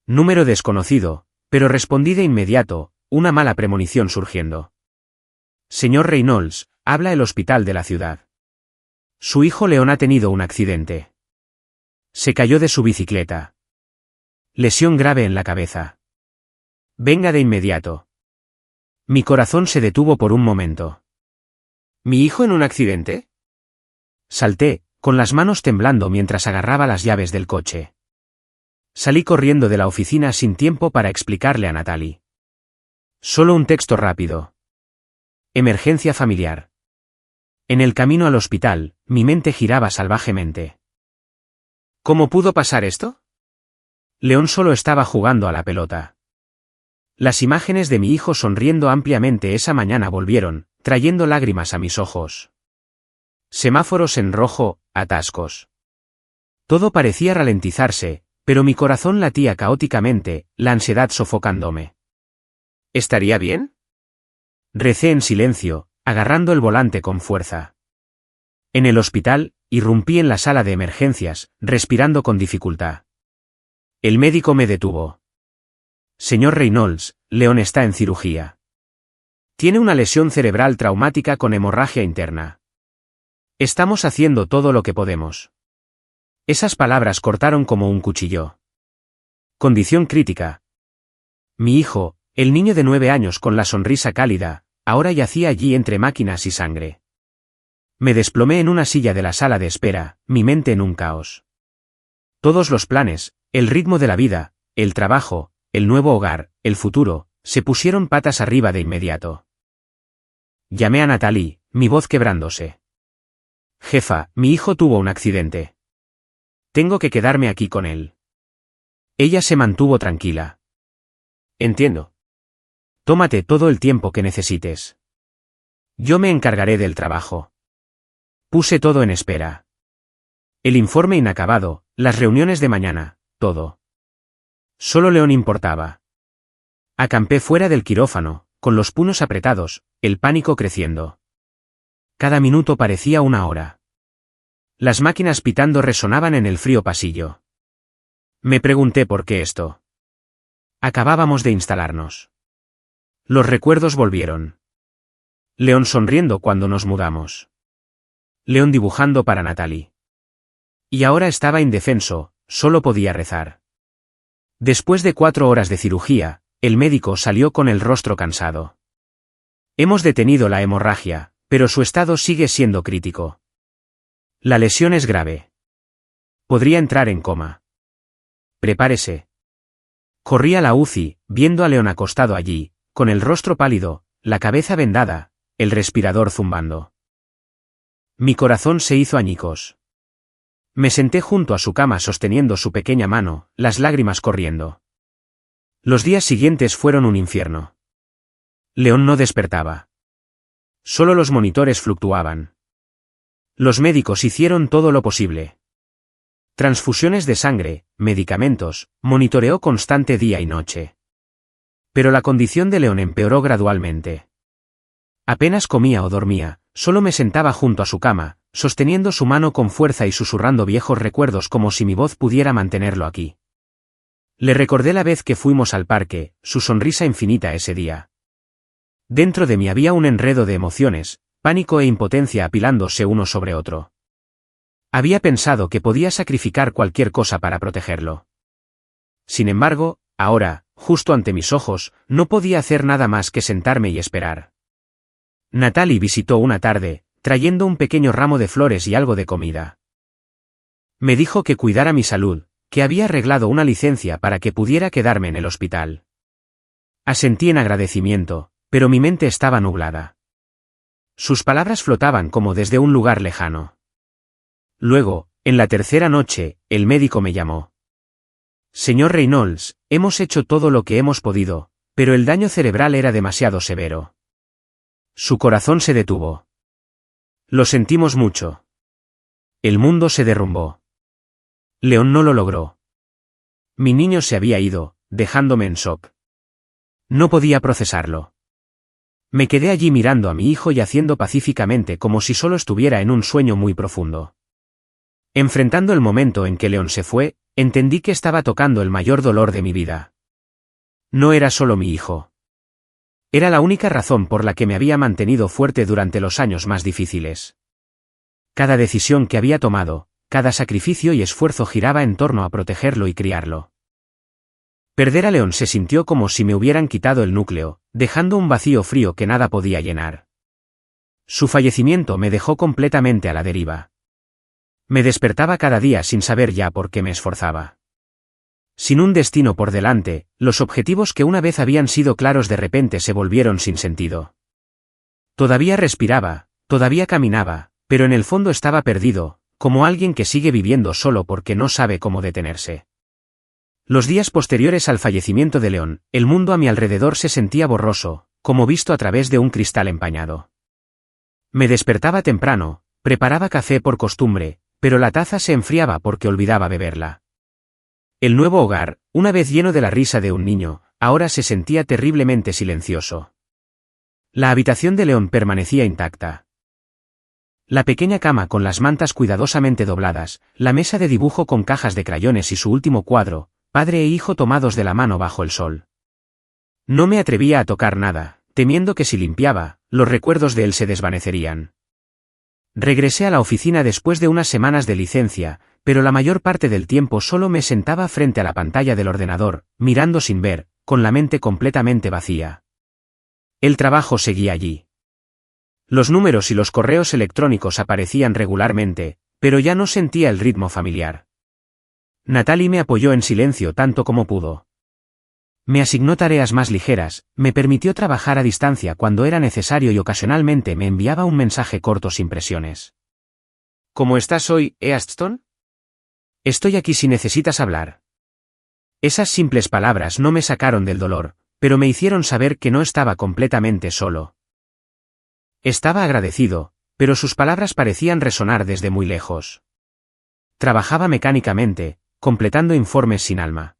Número desconocido, pero respondí de inmediato, una mala premonición surgiendo. «Señor Reynolds, habla el hospital de la ciudad. Su hijo Leon ha tenido un accidente. Se cayó de su bicicleta. Lesión grave en la cabeza. Venga de inmediato». Mi corazón se detuvo por un momento. ¿Mi hijo en un accidente? Salté, con las manos temblando mientras agarraba las llaves del coche. Salí corriendo de la oficina sin tiempo para explicarle a Natalie. Solo un texto rápido. Emergencia familiar. En el camino al hospital, mi mente giraba salvajemente. ¿Cómo pudo pasar esto? Leon solo estaba jugando a la pelota. Las imágenes de mi hijo sonriendo ampliamente esa mañana volvieron, trayendo lágrimas a mis ojos. Semáforos en rojo, atascos. Todo parecía ralentizarse, pero mi corazón latía caóticamente, la ansiedad sofocándome. ¿Estaría bien? Recé en silencio, agarrando el volante con fuerza. En el hospital, irrumpí en la sala de emergencias, respirando con dificultad. El médico me detuvo. Señor Reynolds, Leon está en cirugía. Tiene una lesión cerebral traumática con hemorragia interna. Estamos haciendo todo lo que podemos. Esas palabras cortaron como un cuchillo. Condición crítica. Mi hijo, el niño de 9 años con la sonrisa cálida, ahora yacía allí entre máquinas y sangre. Me desplomé en una silla de la sala de espera, mi mente en un caos. Todos los planes, el ritmo de la vida, el trabajo, el nuevo hogar, el futuro, se pusieron patas arriba de inmediato. Llamé a Natalie, mi voz quebrándose. Jefa, mi hijo tuvo un accidente. Tengo que quedarme aquí con él. Ella se mantuvo tranquila. Entiendo. Tómate todo el tiempo que necesites. Yo me encargaré del trabajo. Puse todo en espera. El informe inacabado, las reuniones de mañana, todo. Solo León importaba. Acampé fuera del quirófano, con los puños apretados, el pánico creciendo. Cada minuto parecía una hora. Las máquinas pitando resonaban en el frío pasillo. Me pregunté por qué esto. Acabábamos de instalarnos. Los recuerdos volvieron. León sonriendo cuando nos mudamos. León dibujando para Natalie. Y ahora estaba indefenso, solo podía rezar. Después de 4 horas de cirugía, el médico salió con el rostro cansado. Hemos detenido la hemorragia, pero su estado sigue siendo crítico. La lesión es grave. Podría entrar en coma. Prepárese. Corrí a la UCI, viendo a León acostado allí, con el rostro pálido, la cabeza vendada, el respirador zumbando. Mi corazón se hizo añicos. Me senté junto a su cama sosteniendo su pequeña mano, las lágrimas corriendo. Los días siguientes fueron un infierno. León no despertaba. Solo los monitores fluctuaban. Los médicos hicieron todo lo posible. Transfusiones de sangre, medicamentos, monitoreo constante día y noche. Pero la condición de León empeoró gradualmente. Apenas comía o dormía, solo me sentaba junto a su cama, sosteniendo su mano con fuerza y susurrando viejos recuerdos como si mi voz pudiera mantenerlo aquí. Le recordé la vez que fuimos al parque, su sonrisa infinita ese día. Dentro de mí había un enredo de emociones, pánico e impotencia apilándose uno sobre otro. Había pensado que podía sacrificar cualquier cosa para protegerlo. Sin embargo, ahora, justo ante mis ojos, no podía hacer nada más que sentarme y esperar. Natalie visitó una tarde, trayendo un pequeño ramo de flores y algo de comida. Me dijo que cuidara mi salud, que había arreglado una licencia para que pudiera quedarme en el hospital. Asentí en agradecimiento, pero mi mente estaba nublada. Sus palabras flotaban como desde un lugar lejano. Luego, en la tercera noche, el médico me llamó. Señor Reynolds, hemos hecho todo lo que hemos podido, pero el daño cerebral era demasiado severo. Su corazón se detuvo. Lo sentimos mucho. El mundo se derrumbó. León no lo logró. Mi niño se había ido, dejándome en shock. No podía procesarlo. Me quedé allí mirando a mi hijo yaciendo pacíficamente como si solo estuviera en un sueño muy profundo. Enfrentando el momento en que León se fue, entendí que estaba tocando el mayor dolor de mi vida. No era solo mi hijo. Era la única razón por la que me había mantenido fuerte durante los años más difíciles. Cada decisión que había tomado, cada sacrificio y esfuerzo giraba en torno a protegerlo y criarlo. Perder a León se sintió como si me hubieran quitado el núcleo, dejando un vacío frío que nada podía llenar. Su fallecimiento me dejó completamente a la deriva. Me despertaba cada día sin saber ya por qué me esforzaba. Sin un destino por delante, los objetivos que una vez habían sido claros de repente se volvieron sin sentido. Todavía respiraba, todavía caminaba, pero en el fondo estaba perdido, como alguien que sigue viviendo solo porque no sabe cómo detenerse. Los días posteriores al fallecimiento de León, el mundo a mi alrededor se sentía borroso, como visto a través de un cristal empañado. Me despertaba temprano, preparaba café por costumbre, pero la taza se enfriaba porque olvidaba beberla. El nuevo hogar, una vez lleno de la risa de un niño, ahora se sentía terriblemente silencioso. La habitación de León permanecía intacta. La pequeña cama con las mantas cuidadosamente dobladas, la mesa de dibujo con cajas de crayones y su último cuadro, padre e hijo tomados de la mano bajo el sol. No me atrevía a tocar nada, temiendo que si limpiaba, los recuerdos de él se desvanecerían. Regresé a la oficina después de unas semanas de licencia, pero la mayor parte del tiempo solo me sentaba frente a la pantalla del ordenador, mirando sin ver, con la mente completamente vacía. El trabajo seguía allí. Los números y los correos electrónicos aparecían regularmente, pero ya no sentía el ritmo familiar. Natalie me apoyó en silencio tanto como pudo. Me asignó tareas más ligeras, me permitió trabajar a distancia cuando era necesario y ocasionalmente me enviaba un mensaje corto sin presiones. ¿Cómo estás hoy, Easton? Estoy aquí si necesitas hablar. Esas simples palabras no me sacaron del dolor, pero me hicieron saber que no estaba completamente solo. Estaba agradecido, pero sus palabras parecían resonar desde muy lejos. Trabajaba mecánicamente, completando informes sin alma.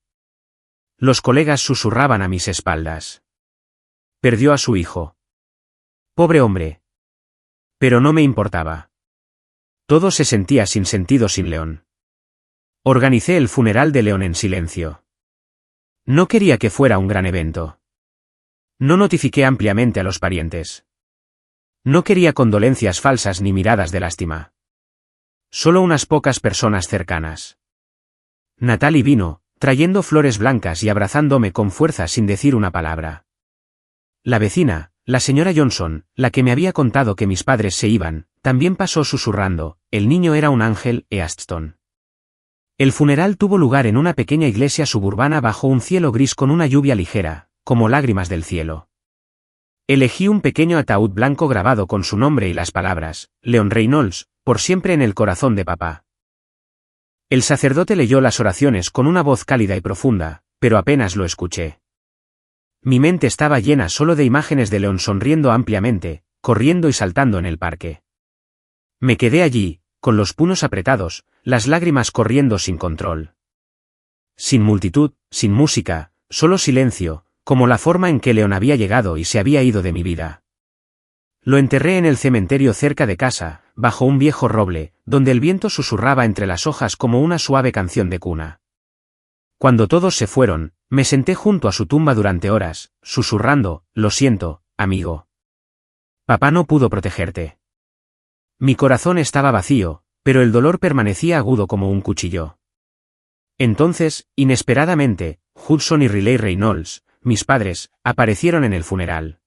Los colegas susurraban a mis espaldas. Perdió a su hijo. Pobre hombre. Pero no me importaba. Todo se sentía sin sentido sin León. Organicé el funeral de León en silencio. No quería que fuera un gran evento. No notifiqué ampliamente a los parientes. No quería condolencias falsas ni miradas de lástima. Solo unas pocas personas cercanas. Natalie vino, trayendo flores blancas y abrazándome con fuerza sin decir una palabra. La vecina, la señora Johnson, la que me había contado que mis padres se iban, también pasó susurrando, el niño era un ángel, Easton. El funeral tuvo lugar en una pequeña iglesia suburbana bajo un cielo gris con una lluvia ligera, como lágrimas del cielo. Elegí un pequeño ataúd blanco grabado con su nombre y las palabras, Leon Reynolds, por siempre en el corazón de papá. El sacerdote leyó las oraciones con una voz cálida y profunda, pero apenas lo escuché. Mi mente estaba llena solo de imágenes de Leon sonriendo ampliamente, corriendo y saltando en el parque. Me quedé allí, con los puños apretados, las lágrimas corriendo sin control. Sin multitud, sin música, solo silencio, como la forma en que León había llegado y se había ido de mi vida. Lo enterré en el cementerio cerca de casa, bajo un viejo roble, donde el viento susurraba entre las hojas como una suave canción de cuna. Cuando todos se fueron, me senté junto a su tumba durante horas, susurrando, lo siento, amigo. Papá no pudo protegerte. Mi corazón estaba vacío, pero el dolor permanecía agudo como un cuchillo. Entonces, inesperadamente, Hudson y Riley Reynolds, mis padres, aparecieron en el funeral.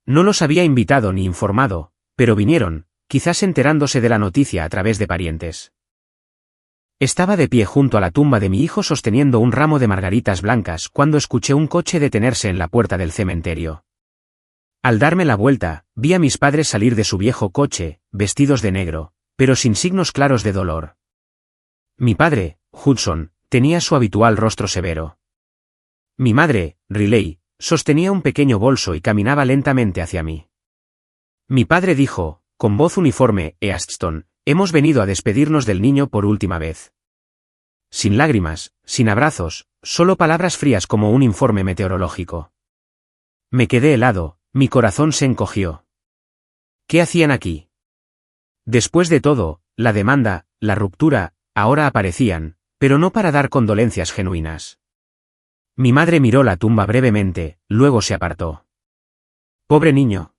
No los había invitado ni informado, pero vinieron, quizás enterándose de la noticia a través de parientes. Estaba de pie junto a la tumba de mi hijo sosteniendo un ramo de margaritas blancas cuando escuché un coche detenerse en la puerta del cementerio. Al darme la vuelta, vi a mis padres salir de su viejo coche, vestidos de negro, pero sin signos claros de dolor. Mi padre, Hudson, tenía su habitual rostro severo. Mi madre, Riley, sostenía un pequeño bolso y caminaba lentamente hacia mí. Mi padre dijo, con voz uniforme, Easton, hemos venido a despedirnos del niño por última vez. Sin lágrimas, sin abrazos, solo palabras frías como un informe meteorológico. Me quedé helado, mi corazón se encogió. ¿Qué hacían aquí? Después de todo, la demanda, la ruptura, ahora aparecían, pero no para dar condolencias genuinas. Mi madre miró la tumba brevemente, luego se apartó. Pobre niño.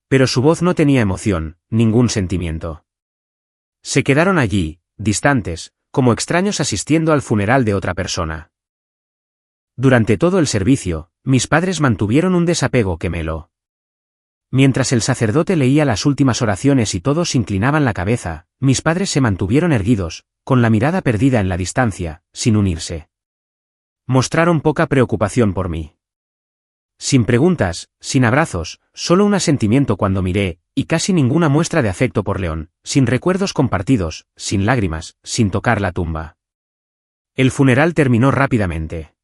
Pero su voz no tenía emoción, ningún sentimiento. Se quedaron allí, distantes, como extraños asistiendo al funeral de otra persona. Durante todo el servicio, mis padres mantuvieron un desapego que me heló. Mientras el sacerdote leía las últimas oraciones y todos inclinaban la cabeza, mis padres se mantuvieron erguidos, con la mirada perdida en la distancia, sin unirse. Mostraron poca preocupación por mí. Sin preguntas, sin abrazos, solo un asentimiento cuando miré, y casi ninguna muestra de afecto por León, sin recuerdos compartidos, sin lágrimas, sin tocar la tumba. El funeral terminó rápidamente.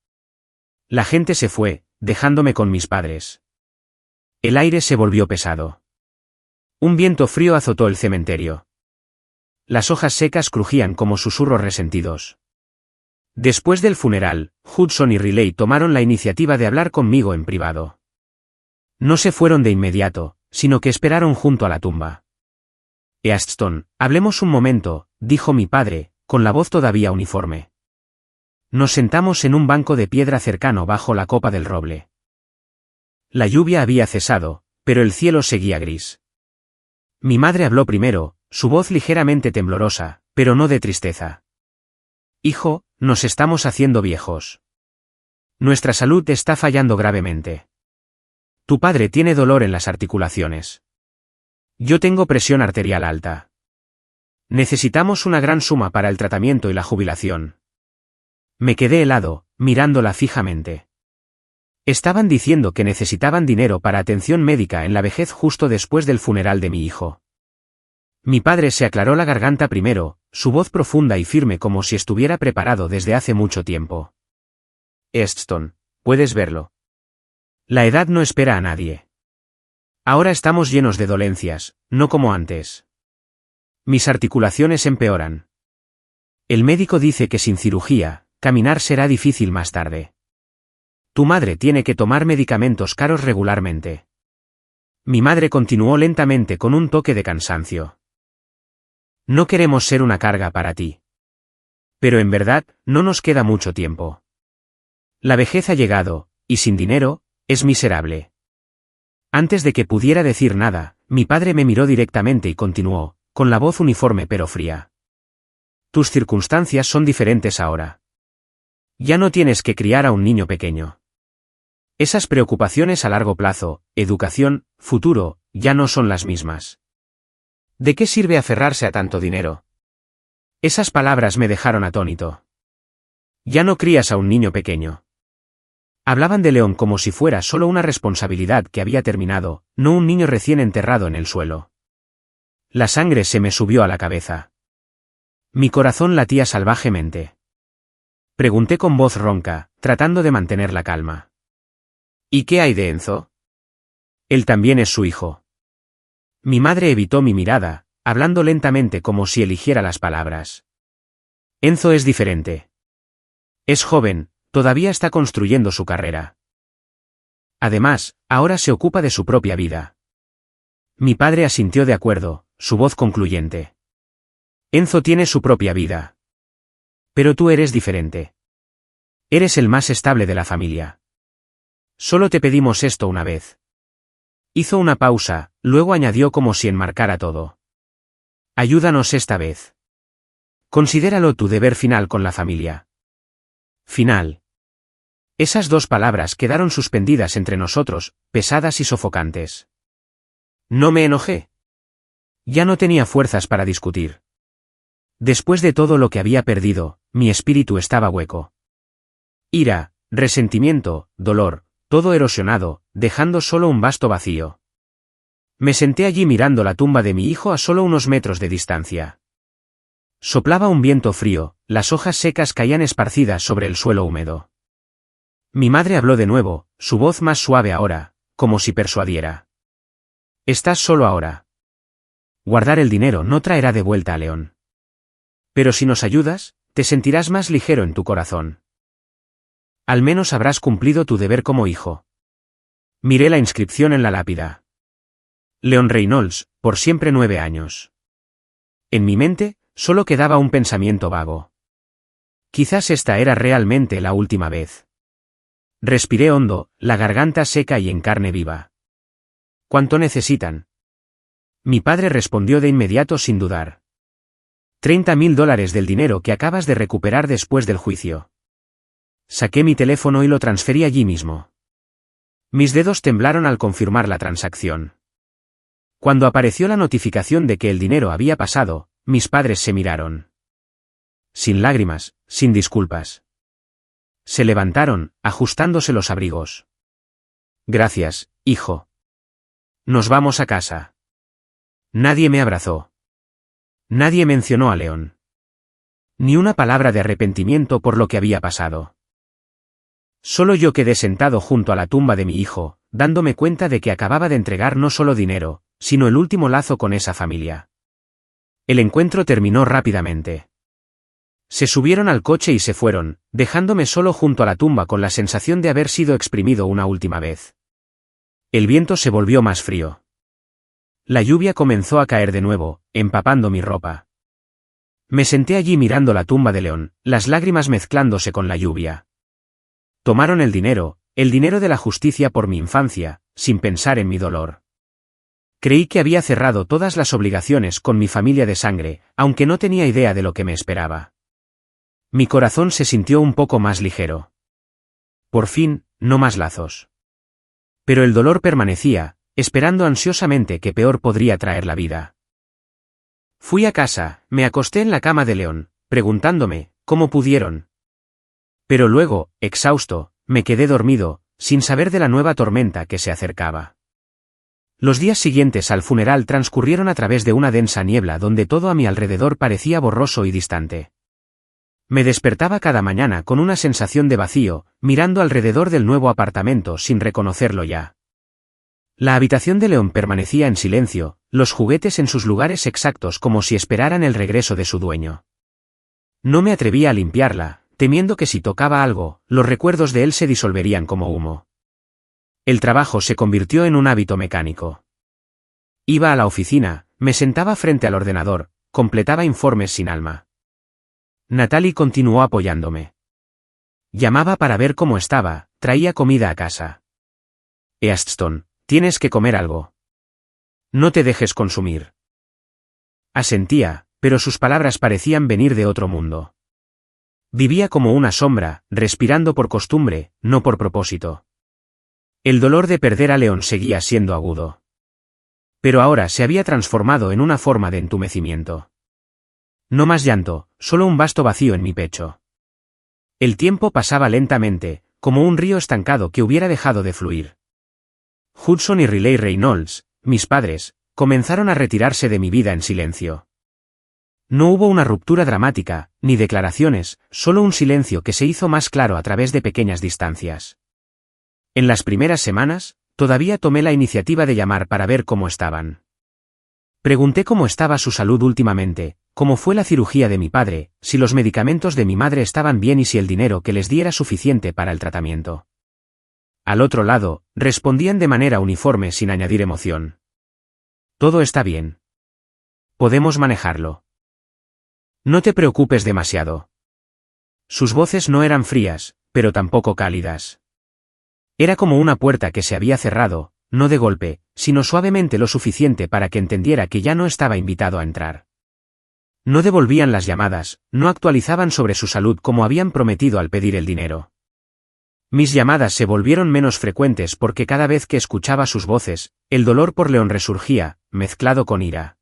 La gente se fue, dejándome con mis padres. El aire se volvió pesado. Un viento frío azotó el cementerio. Las hojas secas crujían como susurros resentidos. Después del funeral, Hudson y Riley tomaron la iniciativa de hablar conmigo en privado. No se fueron de inmediato, sino que esperaron junto a la tumba. Easton, hablemos un momento, dijo mi padre, con la voz todavía uniforme. Nos sentamos en un banco de piedra cercano bajo la copa del roble. La lluvia había cesado, pero el cielo seguía gris. Mi madre habló primero, su voz ligeramente temblorosa, pero no de tristeza. Hijo, nos estamos haciendo viejos. Nuestra salud está fallando gravemente. Tu padre tiene dolor en las articulaciones. Yo tengo presión arterial alta. Necesitamos una gran suma para el tratamiento y la jubilación. Me quedé helado, mirándola fijamente. Estaban diciendo que necesitaban dinero para atención médica en la vejez justo después del funeral de mi hijo. Mi padre se aclaró la garganta primero, su voz profunda y firme como si estuviera preparado desde hace mucho tiempo. Easton, puedes verlo. La edad no espera a nadie. Ahora estamos llenos de dolencias, no como antes. Mis articulaciones empeoran. El médico dice que sin cirugía, caminar será difícil más tarde. Tu madre tiene que tomar medicamentos caros regularmente. Mi madre continuó lentamente con un toque de cansancio. No queremos ser una carga para ti. Pero en verdad, no nos queda mucho tiempo. La vejez ha llegado, y sin dinero, es miserable. Antes de que pudiera decir nada, mi padre me miró directamente y continuó, con la voz uniforme pero fría. Tus circunstancias son diferentes ahora. Ya no tienes que criar a un niño pequeño. Esas preocupaciones a largo plazo, educación, futuro, ya no son las mismas. ¿De qué sirve aferrarse a tanto dinero? Esas palabras me dejaron atónito. Ya no crías a un niño pequeño. Hablaban de León como si fuera solo una responsabilidad que había terminado, no un niño recién enterrado en el suelo. La sangre se me subió a la cabeza. Mi corazón latía salvajemente. Pregunté con voz ronca, tratando de mantener la calma. ¿Y qué hay de Enzo? Él también es su hijo. Mi madre evitó mi mirada, hablando lentamente como si eligiera las palabras. Enzo es diferente. Es joven, todavía está construyendo su carrera. Además, ahora se ocupa de su propia vida. Mi padre asintió de acuerdo, su voz concluyente. Enzo tiene su propia vida. Pero tú eres diferente. Eres el más estable de la familia. Solo te pedimos esto una vez. Hizo una pausa, luego añadió como si enmarcara todo. Ayúdanos esta vez. Considéralo tu deber final con la familia. Final. Esas dos palabras quedaron suspendidas entre nosotros, pesadas y sofocantes. No me enojé. Ya no tenía fuerzas para discutir. Después de todo lo que había perdido, mi espíritu estaba hueco. Ira, resentimiento, dolor, todo erosionado, dejando solo un vasto vacío. Me senté allí mirando la tumba de mi hijo a solo unos metros de distancia. Soplaba un viento frío, las hojas secas caían esparcidas sobre el suelo húmedo. Mi madre habló de nuevo, su voz más suave ahora, como si persuadiera. Estás solo ahora. Guardar el dinero no traerá de vuelta a León. Pero si nos ayudas, te sentirás más ligero en tu corazón. Al menos habrás cumplido tu deber como hijo. Miré la inscripción en la lápida. Leon Reynolds, por siempre 9 años. En mi mente, solo quedaba un pensamiento vago. Quizás esta era realmente la última vez. Respiré hondo, la garganta seca y en carne viva. ¿Cuánto necesitan? Mi padre respondió de inmediato sin dudar. $30,000 del dinero que acabas de recuperar después del juicio. Saqué mi teléfono y lo transferí allí mismo. Mis dedos temblaron al confirmar la transacción. Cuando apareció la notificación de que el dinero había pasado, mis padres se miraron. Sin lágrimas, sin disculpas. Se levantaron, ajustándose los abrigos. Gracias, hijo. Nos vamos a casa. Nadie me abrazó. Nadie mencionó a León. Ni una palabra de arrepentimiento por lo que había pasado. Solo yo quedé sentado junto a la tumba de mi hijo, dándome cuenta de que acababa de entregar no solo dinero, sino el último lazo con esa familia. El encuentro terminó rápidamente. Se subieron al coche y se fueron, dejándome solo junto a la tumba con la sensación de haber sido exprimido una última vez. El viento se volvió más frío. La lluvia comenzó a caer de nuevo, empapando mi ropa. Me senté allí mirando la tumba de León, las lágrimas mezclándose con la lluvia. Tomaron el dinero de la justicia por mi infancia, sin pensar en mi dolor. Creí que había cerrado todas las obligaciones con mi familia de sangre, aunque no tenía idea de lo que me esperaba. Mi corazón se sintió un poco más ligero. Por fin, no más lazos. Pero el dolor permanecía, esperando ansiosamente que peor podría traer la vida. Fui a casa, me acosté en la cama de León, preguntándome, ¿cómo pudieron? Pero luego, exhausto, me quedé dormido, sin saber de la nueva tormenta que se acercaba. Los días siguientes al funeral transcurrieron a través de una densa niebla donde todo a mi alrededor parecía borroso y distante. Me despertaba cada mañana con una sensación de vacío, mirando alrededor del nuevo apartamento sin reconocerlo ya. La habitación de León permanecía en silencio, los juguetes en sus lugares exactos como si esperaran el regreso de su dueño. No me atrevía a limpiarla, temiendo que si tocaba algo, los recuerdos de él se disolverían como humo. El trabajo se convirtió en un hábito mecánico. Iba a la oficina, me sentaba frente al ordenador, completaba informes sin alma. Natalie continuó apoyándome. Llamaba para ver cómo estaba, traía comida a casa. Easton, tienes que comer algo. No te dejes consumir. Asentía, pero sus palabras parecían venir de otro mundo. Vivía como una sombra, respirando por costumbre, no por propósito. El dolor de perder a León seguía siendo agudo. Pero ahora se había transformado en una forma de entumecimiento. No más llanto, solo un vasto vacío en mi pecho. El tiempo pasaba lentamente, como un río estancado que hubiera dejado de fluir. Hudson y Riley Reynolds, mis padres, comenzaron a retirarse de mi vida en silencio. No hubo una ruptura dramática, ni declaraciones, solo un silencio que se hizo más claro a través de pequeñas distancias. En las primeras semanas, todavía tomé la iniciativa de llamar para ver cómo estaban. Pregunté cómo estaba su salud últimamente, cómo fue la cirugía de mi padre, si los medicamentos de mi madre estaban bien y si el dinero que les di era suficiente para el tratamiento. Al otro lado, respondían de manera uniforme sin añadir emoción. Todo está bien. Podemos manejarlo. No te preocupes demasiado. Sus voces no eran frías, pero tampoco cálidas. Era como una puerta que se había cerrado, no de golpe, sino suavemente lo suficiente para que entendiera que ya no estaba invitado a entrar. No devolvían las llamadas, no actualizaban sobre su salud como habían prometido al pedir el dinero. Mis llamadas se volvieron menos frecuentes porque cada vez que escuchaba sus voces, el dolor por León resurgía, mezclado con ira.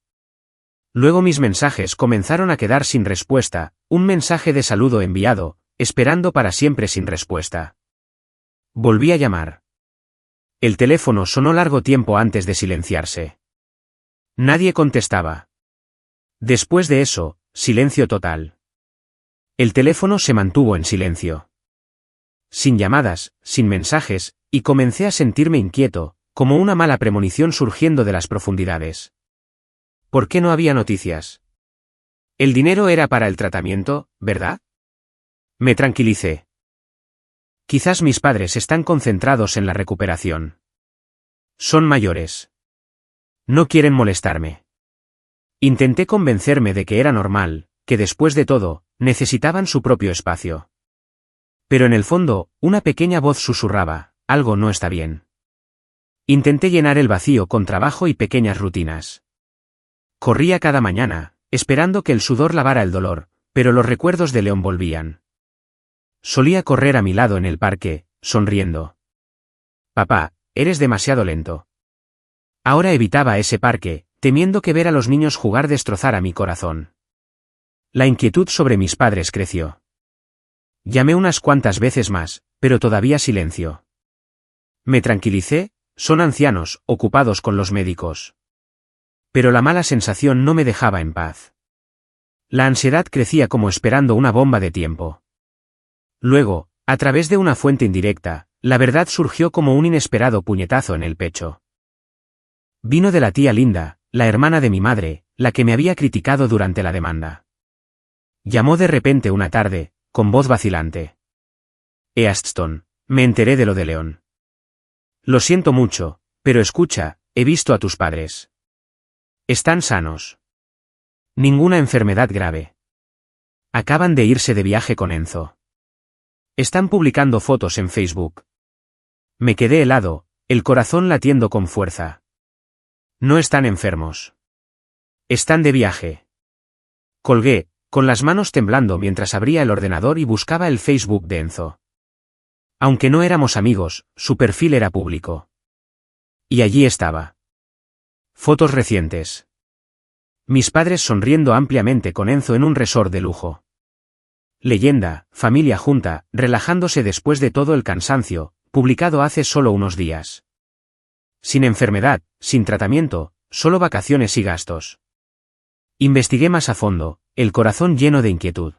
Luego mis mensajes comenzaron a quedar sin respuesta, un mensaje de saludo enviado, esperando para siempre sin respuesta. Volví a llamar. El teléfono sonó largo tiempo antes de silenciarse. Nadie contestaba. Después de eso, silencio total. El teléfono se mantuvo en silencio. Sin llamadas, sin mensajes, y comencé a sentirme inquieto, como una mala premonición surgiendo de las profundidades. ¿Por qué no había noticias? El dinero era para el tratamiento, ¿verdad? Me tranquilicé. Quizás mis padres están concentrados en la recuperación. Son mayores. No quieren molestarme. Intenté convencerme de que era normal, que después de todo, necesitaban su propio espacio. Pero en el fondo, una pequeña voz susurraba, algo no está bien. Intenté llenar el vacío con trabajo y pequeñas rutinas. Corría cada mañana, esperando que el sudor lavara el dolor, pero los recuerdos de León volvían. Solía correr a mi lado en el parque, sonriendo. Papá, eres demasiado lento. Ahora evitaba ese parque, temiendo que ver a los niños jugar destrozara mi corazón. La inquietud sobre mis padres creció. Llamé unas cuantas veces más, pero todavía silencio. Me tranquilicé, son ancianos, ocupados con los médicos. Pero la mala sensación no me dejaba en paz. La ansiedad crecía como esperando una bomba de tiempo. Luego, a través de una fuente indirecta, la verdad surgió como un inesperado puñetazo en el pecho. Vino de la tía Linda, la hermana de mi madre, la que me había criticado durante la demanda. Llamó de repente una tarde, con voz vacilante. Easton, me enteré de lo de León. Lo siento mucho, pero escucha, he visto a tus padres. Están sanos. Ninguna enfermedad grave. Acaban de irse de viaje con Enzo. Están publicando fotos en Facebook. Me quedé helado, el corazón latiendo con fuerza. No están enfermos. Están de viaje. Colgué, con las manos temblando mientras abría el ordenador y buscaba el Facebook de Enzo. Aunque no éramos amigos, su perfil era público. Y allí estaba. Fotos recientes. Mis padres sonriendo ampliamente con Enzo en un resort de lujo. Leyenda, familia junta, relajándose después de todo el cansancio, publicado hace solo unos días. Sin enfermedad, sin tratamiento, solo vacaciones y gastos. Investigué más a fondo, el corazón lleno de inquietud.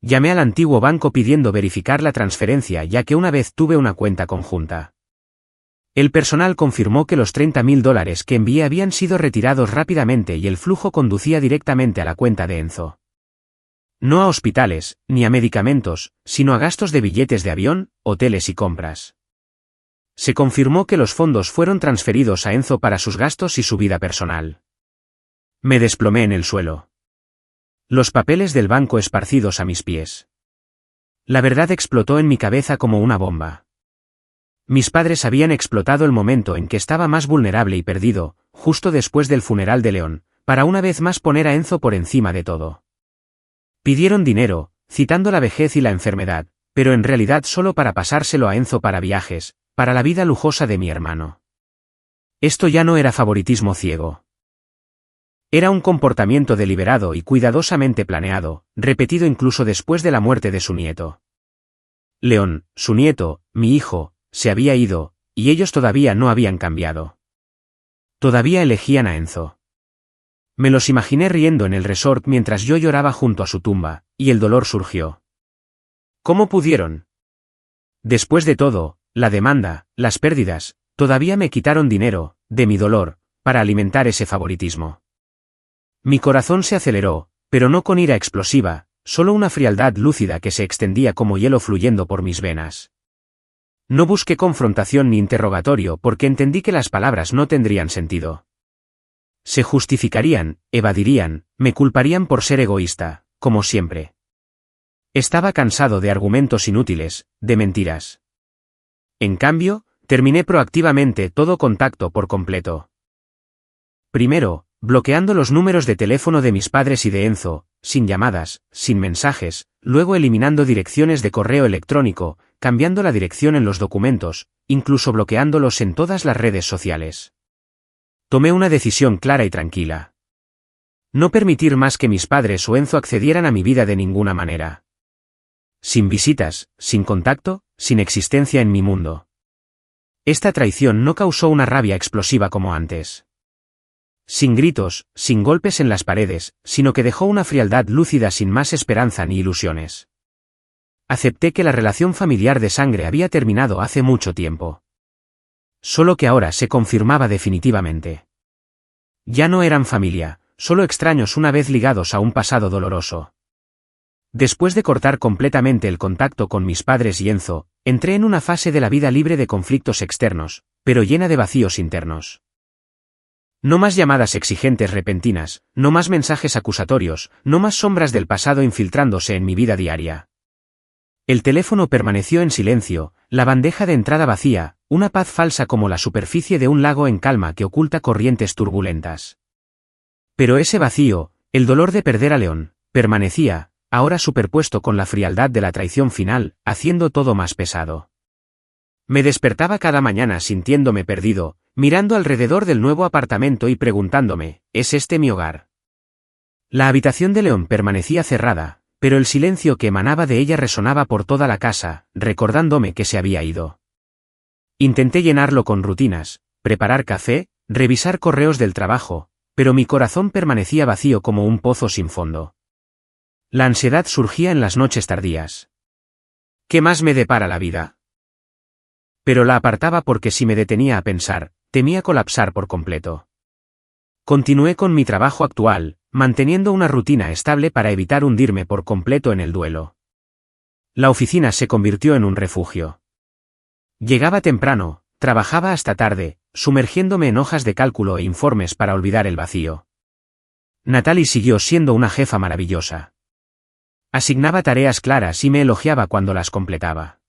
Llamé al antiguo banco pidiendo verificar la transferencia ya que una vez tuve una cuenta conjunta. El personal confirmó que los $30.000 que envié habían sido retirados rápidamente y el flujo conducía directamente a la cuenta de Enzo. No a hospitales, ni a medicamentos, sino a gastos de billetes de avión, hoteles y compras. Se confirmó que los fondos fueron transferidos a Enzo para sus gastos y su vida personal. Me desplomé en el suelo. Los papeles del banco esparcidos a mis pies. La verdad explotó en mi cabeza como una bomba. Mis padres habían explotado el momento en que estaba más vulnerable y perdido, justo después del funeral de León, para una vez más poner a Enzo por encima de todo. Pidieron dinero, citando la vejez y la enfermedad, pero en realidad solo para pasárselo a Enzo para viajes, para la vida lujosa de mi hermano. Esto ya no era favoritismo ciego. Era un comportamiento deliberado y cuidadosamente planeado, repetido incluso después de la muerte de su nieto. León, su nieto, mi hijo, se había ido, y ellos todavía no habían cambiado. Todavía elegían a Enzo. Me los imaginé riendo en el resort mientras yo lloraba junto a su tumba, y el dolor surgió. ¿Cómo pudieron? Después de todo, la demanda, las pérdidas, todavía me quitaron dinero, de mi dolor, para alimentar ese favoritismo. Mi corazón se aceleró, pero no con ira explosiva, solo una frialdad lúcida que se extendía como hielo fluyendo por mis venas. No busqué confrontación ni interrogatorio porque entendí que las palabras no tendrían sentido. Se justificarían, evadirían, me culparían por ser egoísta, como siempre. Estaba cansado de argumentos inútiles, de mentiras. En cambio, terminé proactivamente todo contacto por completo. Primero, bloqueando los números de teléfono de mis padres y de Enzo, sin llamadas, sin mensajes, luego eliminando direcciones de correo electrónico, cambiando la dirección en los documentos, incluso bloqueándolos en todas las redes sociales. Tomé una decisión clara y tranquila. No permitir más que mis padres o Enzo accedieran a mi vida de ninguna manera. Sin visitas, sin contacto, sin existencia en mi mundo. Esta traición no causó una rabia explosiva como antes. Sin gritos, sin golpes en las paredes, sino que dejó una frialdad lúcida sin más esperanza ni ilusiones. Acepté que la relación familiar de sangre había terminado hace mucho tiempo. Solo que ahora se confirmaba definitivamente. Ya no eran familia, solo extraños una vez ligados a un pasado doloroso. Después de cortar completamente el contacto con mis padres y Enzo, entré en una fase de la vida libre de conflictos externos, pero llena de vacíos internos. No más llamadas exigentes repentinas, no más mensajes acusatorios, no más sombras del pasado infiltrándose en mi vida diaria. El teléfono permaneció en silencio, la bandeja de entrada vacía, una paz falsa como la superficie de un lago en calma que oculta corrientes turbulentas. Pero ese vacío, el dolor de perder a León, permanecía, ahora superpuesto con la frialdad de la traición final, haciendo todo más pesado. Me despertaba cada mañana sintiéndome perdido, mirando alrededor del nuevo apartamento y preguntándome, ¿es este mi hogar? La habitación de León permanecía cerrada, pero el silencio que emanaba de ella resonaba por toda la casa, recordándome que se había ido. Intenté llenarlo con rutinas, preparar café, revisar correos del trabajo, pero mi corazón permanecía vacío como un pozo sin fondo. La ansiedad surgía en las noches tardías. ¿Qué más me depara la vida? Pero la apartaba porque si me detenía a pensar, temía colapsar por completo. Continué con mi trabajo actual, manteniendo una rutina estable para evitar hundirme por completo en el duelo. La oficina se convirtió en un refugio. Llegaba temprano, trabajaba hasta tarde, sumergiéndome en hojas de cálculo e informes para olvidar el vacío. Natalie siguió siendo una jefa maravillosa. Asignaba tareas claras y me elogiaba cuando las completaba.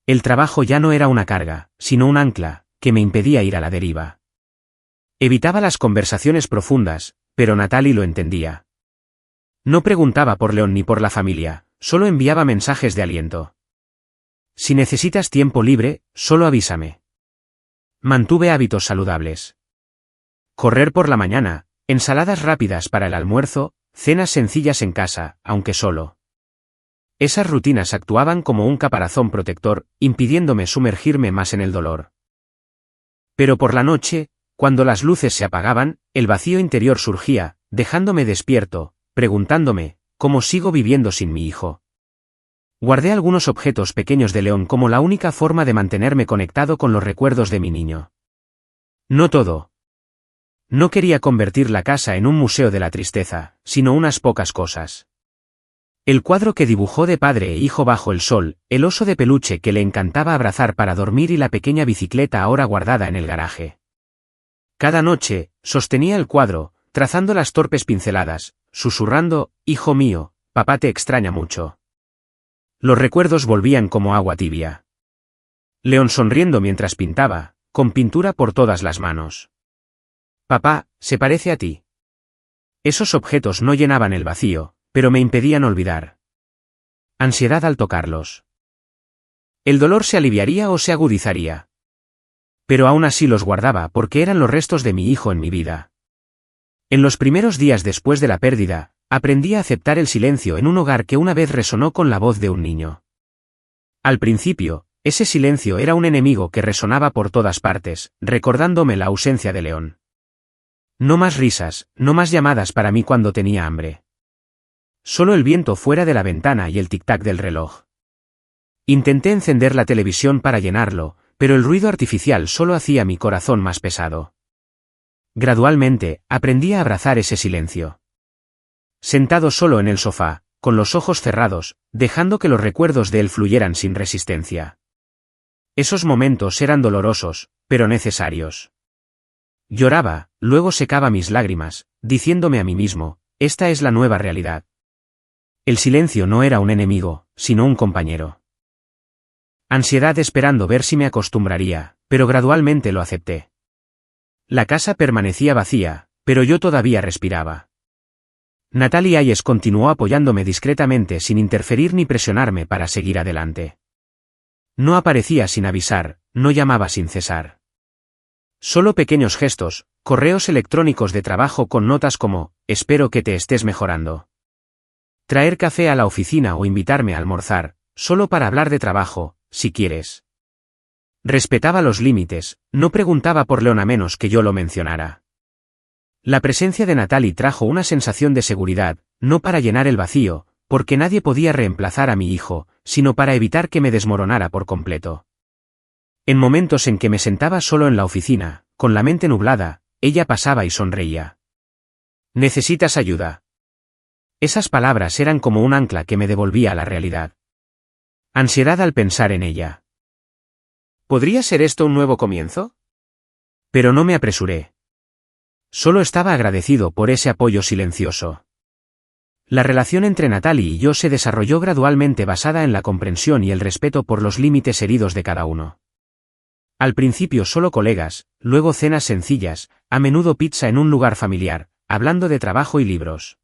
El trabajo ya no era una carga, sino un ancla, que me impedía ir a la deriva. Evitaba las conversaciones profundas, pero Natalie lo entendía. No preguntaba por León ni por la familia, solo enviaba mensajes de aliento. Si necesitas tiempo libre, solo avísame. Mantuve hábitos saludables. Correr por la mañana, ensaladas rápidas para el almuerzo, cenas sencillas en casa, aunque solo. Esas rutinas actuaban como un caparazón protector, impidiéndome sumergirme más en el dolor. Pero por la noche, cuando las luces se apagaban, el vacío interior surgía, dejándome despierto, preguntándome, ¿cómo sigo viviendo sin mi hijo? Guardé algunos objetos pequeños de León como la única forma de mantenerme conectado con los recuerdos de mi niño. No todo. No quería convertir la casa en un museo de la tristeza, sino unas pocas cosas. El cuadro que dibujó de padre e hijo bajo el sol, el oso de peluche que le encantaba abrazar para dormir y la pequeña bicicleta ahora guardada en el garaje. Cada noche, sostenía el cuadro, trazando las torpes pinceladas, susurrando, «Hijo mío, papá te extraña mucho». Los recuerdos volvían como agua tibia. León sonriendo mientras pintaba, con pintura por todas las manos. «Papá, se parece a ti». Esos objetos no llenaban el vacío, pero me impedían olvidar. Ansiedad al tocarlos. ¿El dolor se aliviaría o se agudizaría? Pero aún así los guardaba porque eran los restos de mi hijo en mi vida. En los primeros días después de la pérdida, aprendí a aceptar el silencio en un hogar que una vez resonó con la voz de un niño. Al principio, ese silencio era un enemigo que resonaba por todas partes, recordándome la ausencia de León. No más risas, no más llamadas para mí cuando tenía hambre. Solo el viento fuera de la ventana y el tic-tac del reloj. Intenté encender la televisión para llenarlo, pero el ruido artificial solo hacía mi corazón más pesado. Gradualmente, aprendí a abrazar ese silencio. Sentado solo en el sofá, con los ojos cerrados, dejando que los recuerdos de él fluyeran sin resistencia. Esos momentos eran dolorosos, pero necesarios. Lloraba, luego secaba mis lágrimas, diciéndome a mí mismo, esta es la nueva realidad. El silencio no era un enemigo, sino un compañero. Ansiedad esperando ver si me acostumbraría, pero gradualmente lo acepté. La casa permanecía vacía, pero yo todavía respiraba. Natalie Hayes continuó apoyándome discretamente sin interferir ni presionarme para seguir adelante. No aparecía sin avisar, no llamaba sin cesar. Solo pequeños gestos, correos electrónicos de trabajo con notas como, espero que te estés mejorando. Traer café a la oficina o invitarme a almorzar, solo para hablar de trabajo, si quieres. Respetaba los límites, no preguntaba por León a menos que yo lo mencionara. La presencia de Natalie trajo una sensación de seguridad, no para llenar el vacío, porque nadie podía reemplazar a mi hijo, sino para evitar que me desmoronara por completo. En momentos en que me sentaba solo en la oficina, con la mente nublada, ella pasaba y sonreía. ¿Necesitas ayuda? Esas palabras eran como un ancla que me devolvía a la realidad. Ansiedad al pensar en ella. ¿Podría ser esto un nuevo comienzo? Pero no me apresuré. Solo estaba agradecido por ese apoyo silencioso. La relación entre Natalie y yo se desarrolló gradualmente basada en la comprensión y el respeto por los límites heridos de cada uno. Al principio solo colegas, luego cenas sencillas, a menudo pizza en un lugar familiar, hablando de trabajo y libros.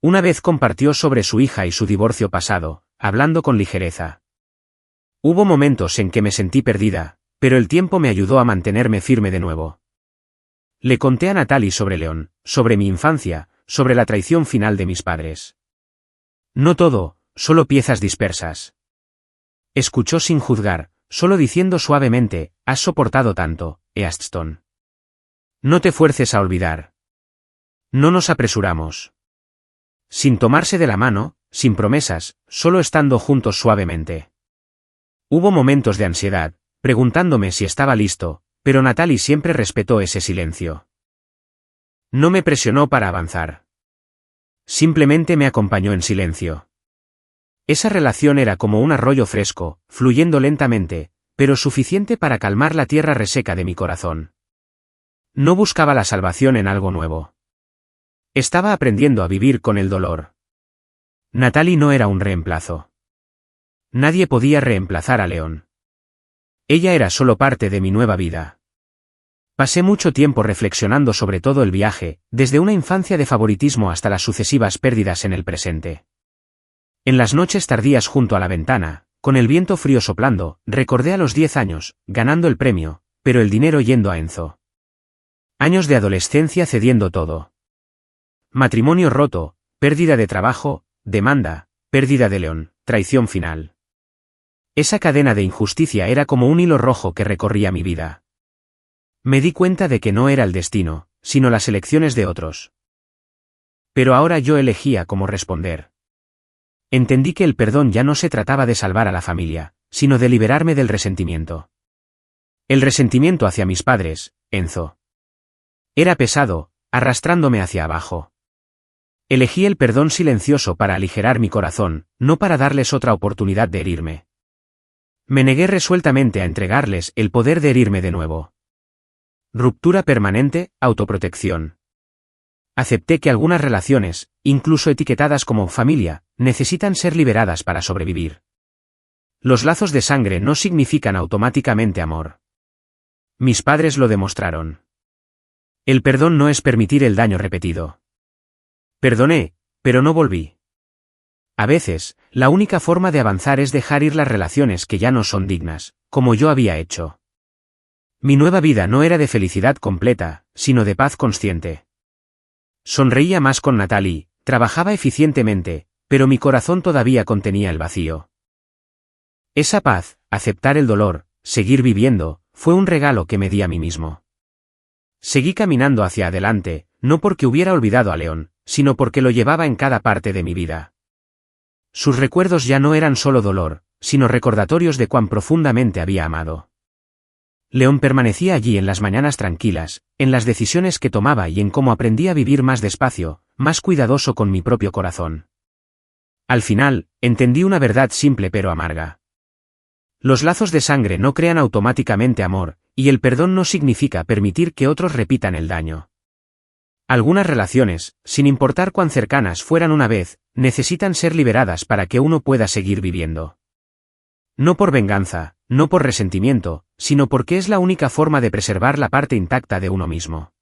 Una vez compartió sobre su hija y su divorcio pasado, hablando con ligereza. Hubo momentos en que me sentí perdida, pero el tiempo me ayudó a mantenerme firme de nuevo. Le conté a Natalie sobre León, sobre mi infancia, sobre la traición final de mis padres. No todo, solo piezas dispersas. Escuchó sin juzgar, solo diciendo suavemente, has soportado tanto, Easton. No te fuerces a olvidar. No nos apresuramos. Sin tomarse de la mano, sin promesas, solo estando juntos suavemente. Hubo momentos de ansiedad, preguntándome si estaba listo, Pero Natalie siempre respetó ese silencio. No me presionó para avanzar. Simplemente me acompañó en silencio. Esa relación era como un arroyo fresco, fluyendo lentamente, pero suficiente para calmar la tierra reseca de mi corazón. No buscaba la salvación en algo nuevo. Estaba aprendiendo a vivir con el dolor. Natalie no era un reemplazo. Nadie podía reemplazar a Leon. Ella era solo parte de mi nueva vida. Pasé mucho tiempo reflexionando sobre todo el viaje, desde una infancia de favoritismo hasta las sucesivas pérdidas en el presente. En las noches tardías junto a la ventana, con el viento frío soplando, recordé a los 10 años, ganando el premio, pero el dinero yendo a Enzo. Años de adolescencia cediendo todo. Matrimonio roto, pérdida de trabajo, demanda, pérdida de Leon, traición final. Esa cadena de injusticia era como un hilo rojo que recorría mi vida. Me di cuenta de que no era el destino, sino las elecciones de otros. Pero ahora yo elegía cómo responder. Entendí que el perdón ya no se trataba de salvar a la familia, sino de liberarme del resentimiento. El resentimiento hacia mis padres, Enzo. Era pesado, arrastrándome hacia abajo. Elegí el perdón silencioso para aligerar mi corazón, no para darles otra oportunidad de herirme. Me negué resueltamente a entregarles el poder de herirme de nuevo. Ruptura permanente, autoprotección. Acepté que algunas relaciones, incluso etiquetadas como familia, necesitan ser liberadas para sobrevivir. Los lazos de sangre no significan automáticamente amor. Mis padres lo demostraron. El perdón no es permitir el daño repetido. Perdoné, pero no volví. A veces, la única forma de avanzar es dejar ir las relaciones que ya no son dignas, como yo había hecho. Mi nueva vida no era de felicidad completa, sino de paz consciente. Sonreía más con Natalie, trabajaba eficientemente, pero mi corazón todavía contenía el vacío. Esa paz, aceptar el dolor, seguir viviendo, fue un regalo que me di a mí mismo. Seguí caminando hacia adelante, no porque hubiera olvidado a Leon, sino porque lo llevaba en cada parte de mi vida. Sus recuerdos ya no eran solo dolor, sino recordatorios de cuán profundamente había amado. Leon permanecía allí en las mañanas tranquilas, en las decisiones que tomaba y en cómo aprendí a vivir más despacio, más cuidadoso con mi propio corazón. Al final, entendí una verdad simple pero amarga. Los lazos de sangre no crean automáticamente amor, y el perdón no significa permitir que otros repitan el daño. Algunas relaciones, sin importar cuán cercanas fueran una vez, necesitan ser liberadas para que uno pueda seguir viviendo. No por venganza, no por resentimiento, sino porque es la única forma de preservar la parte intacta de uno mismo.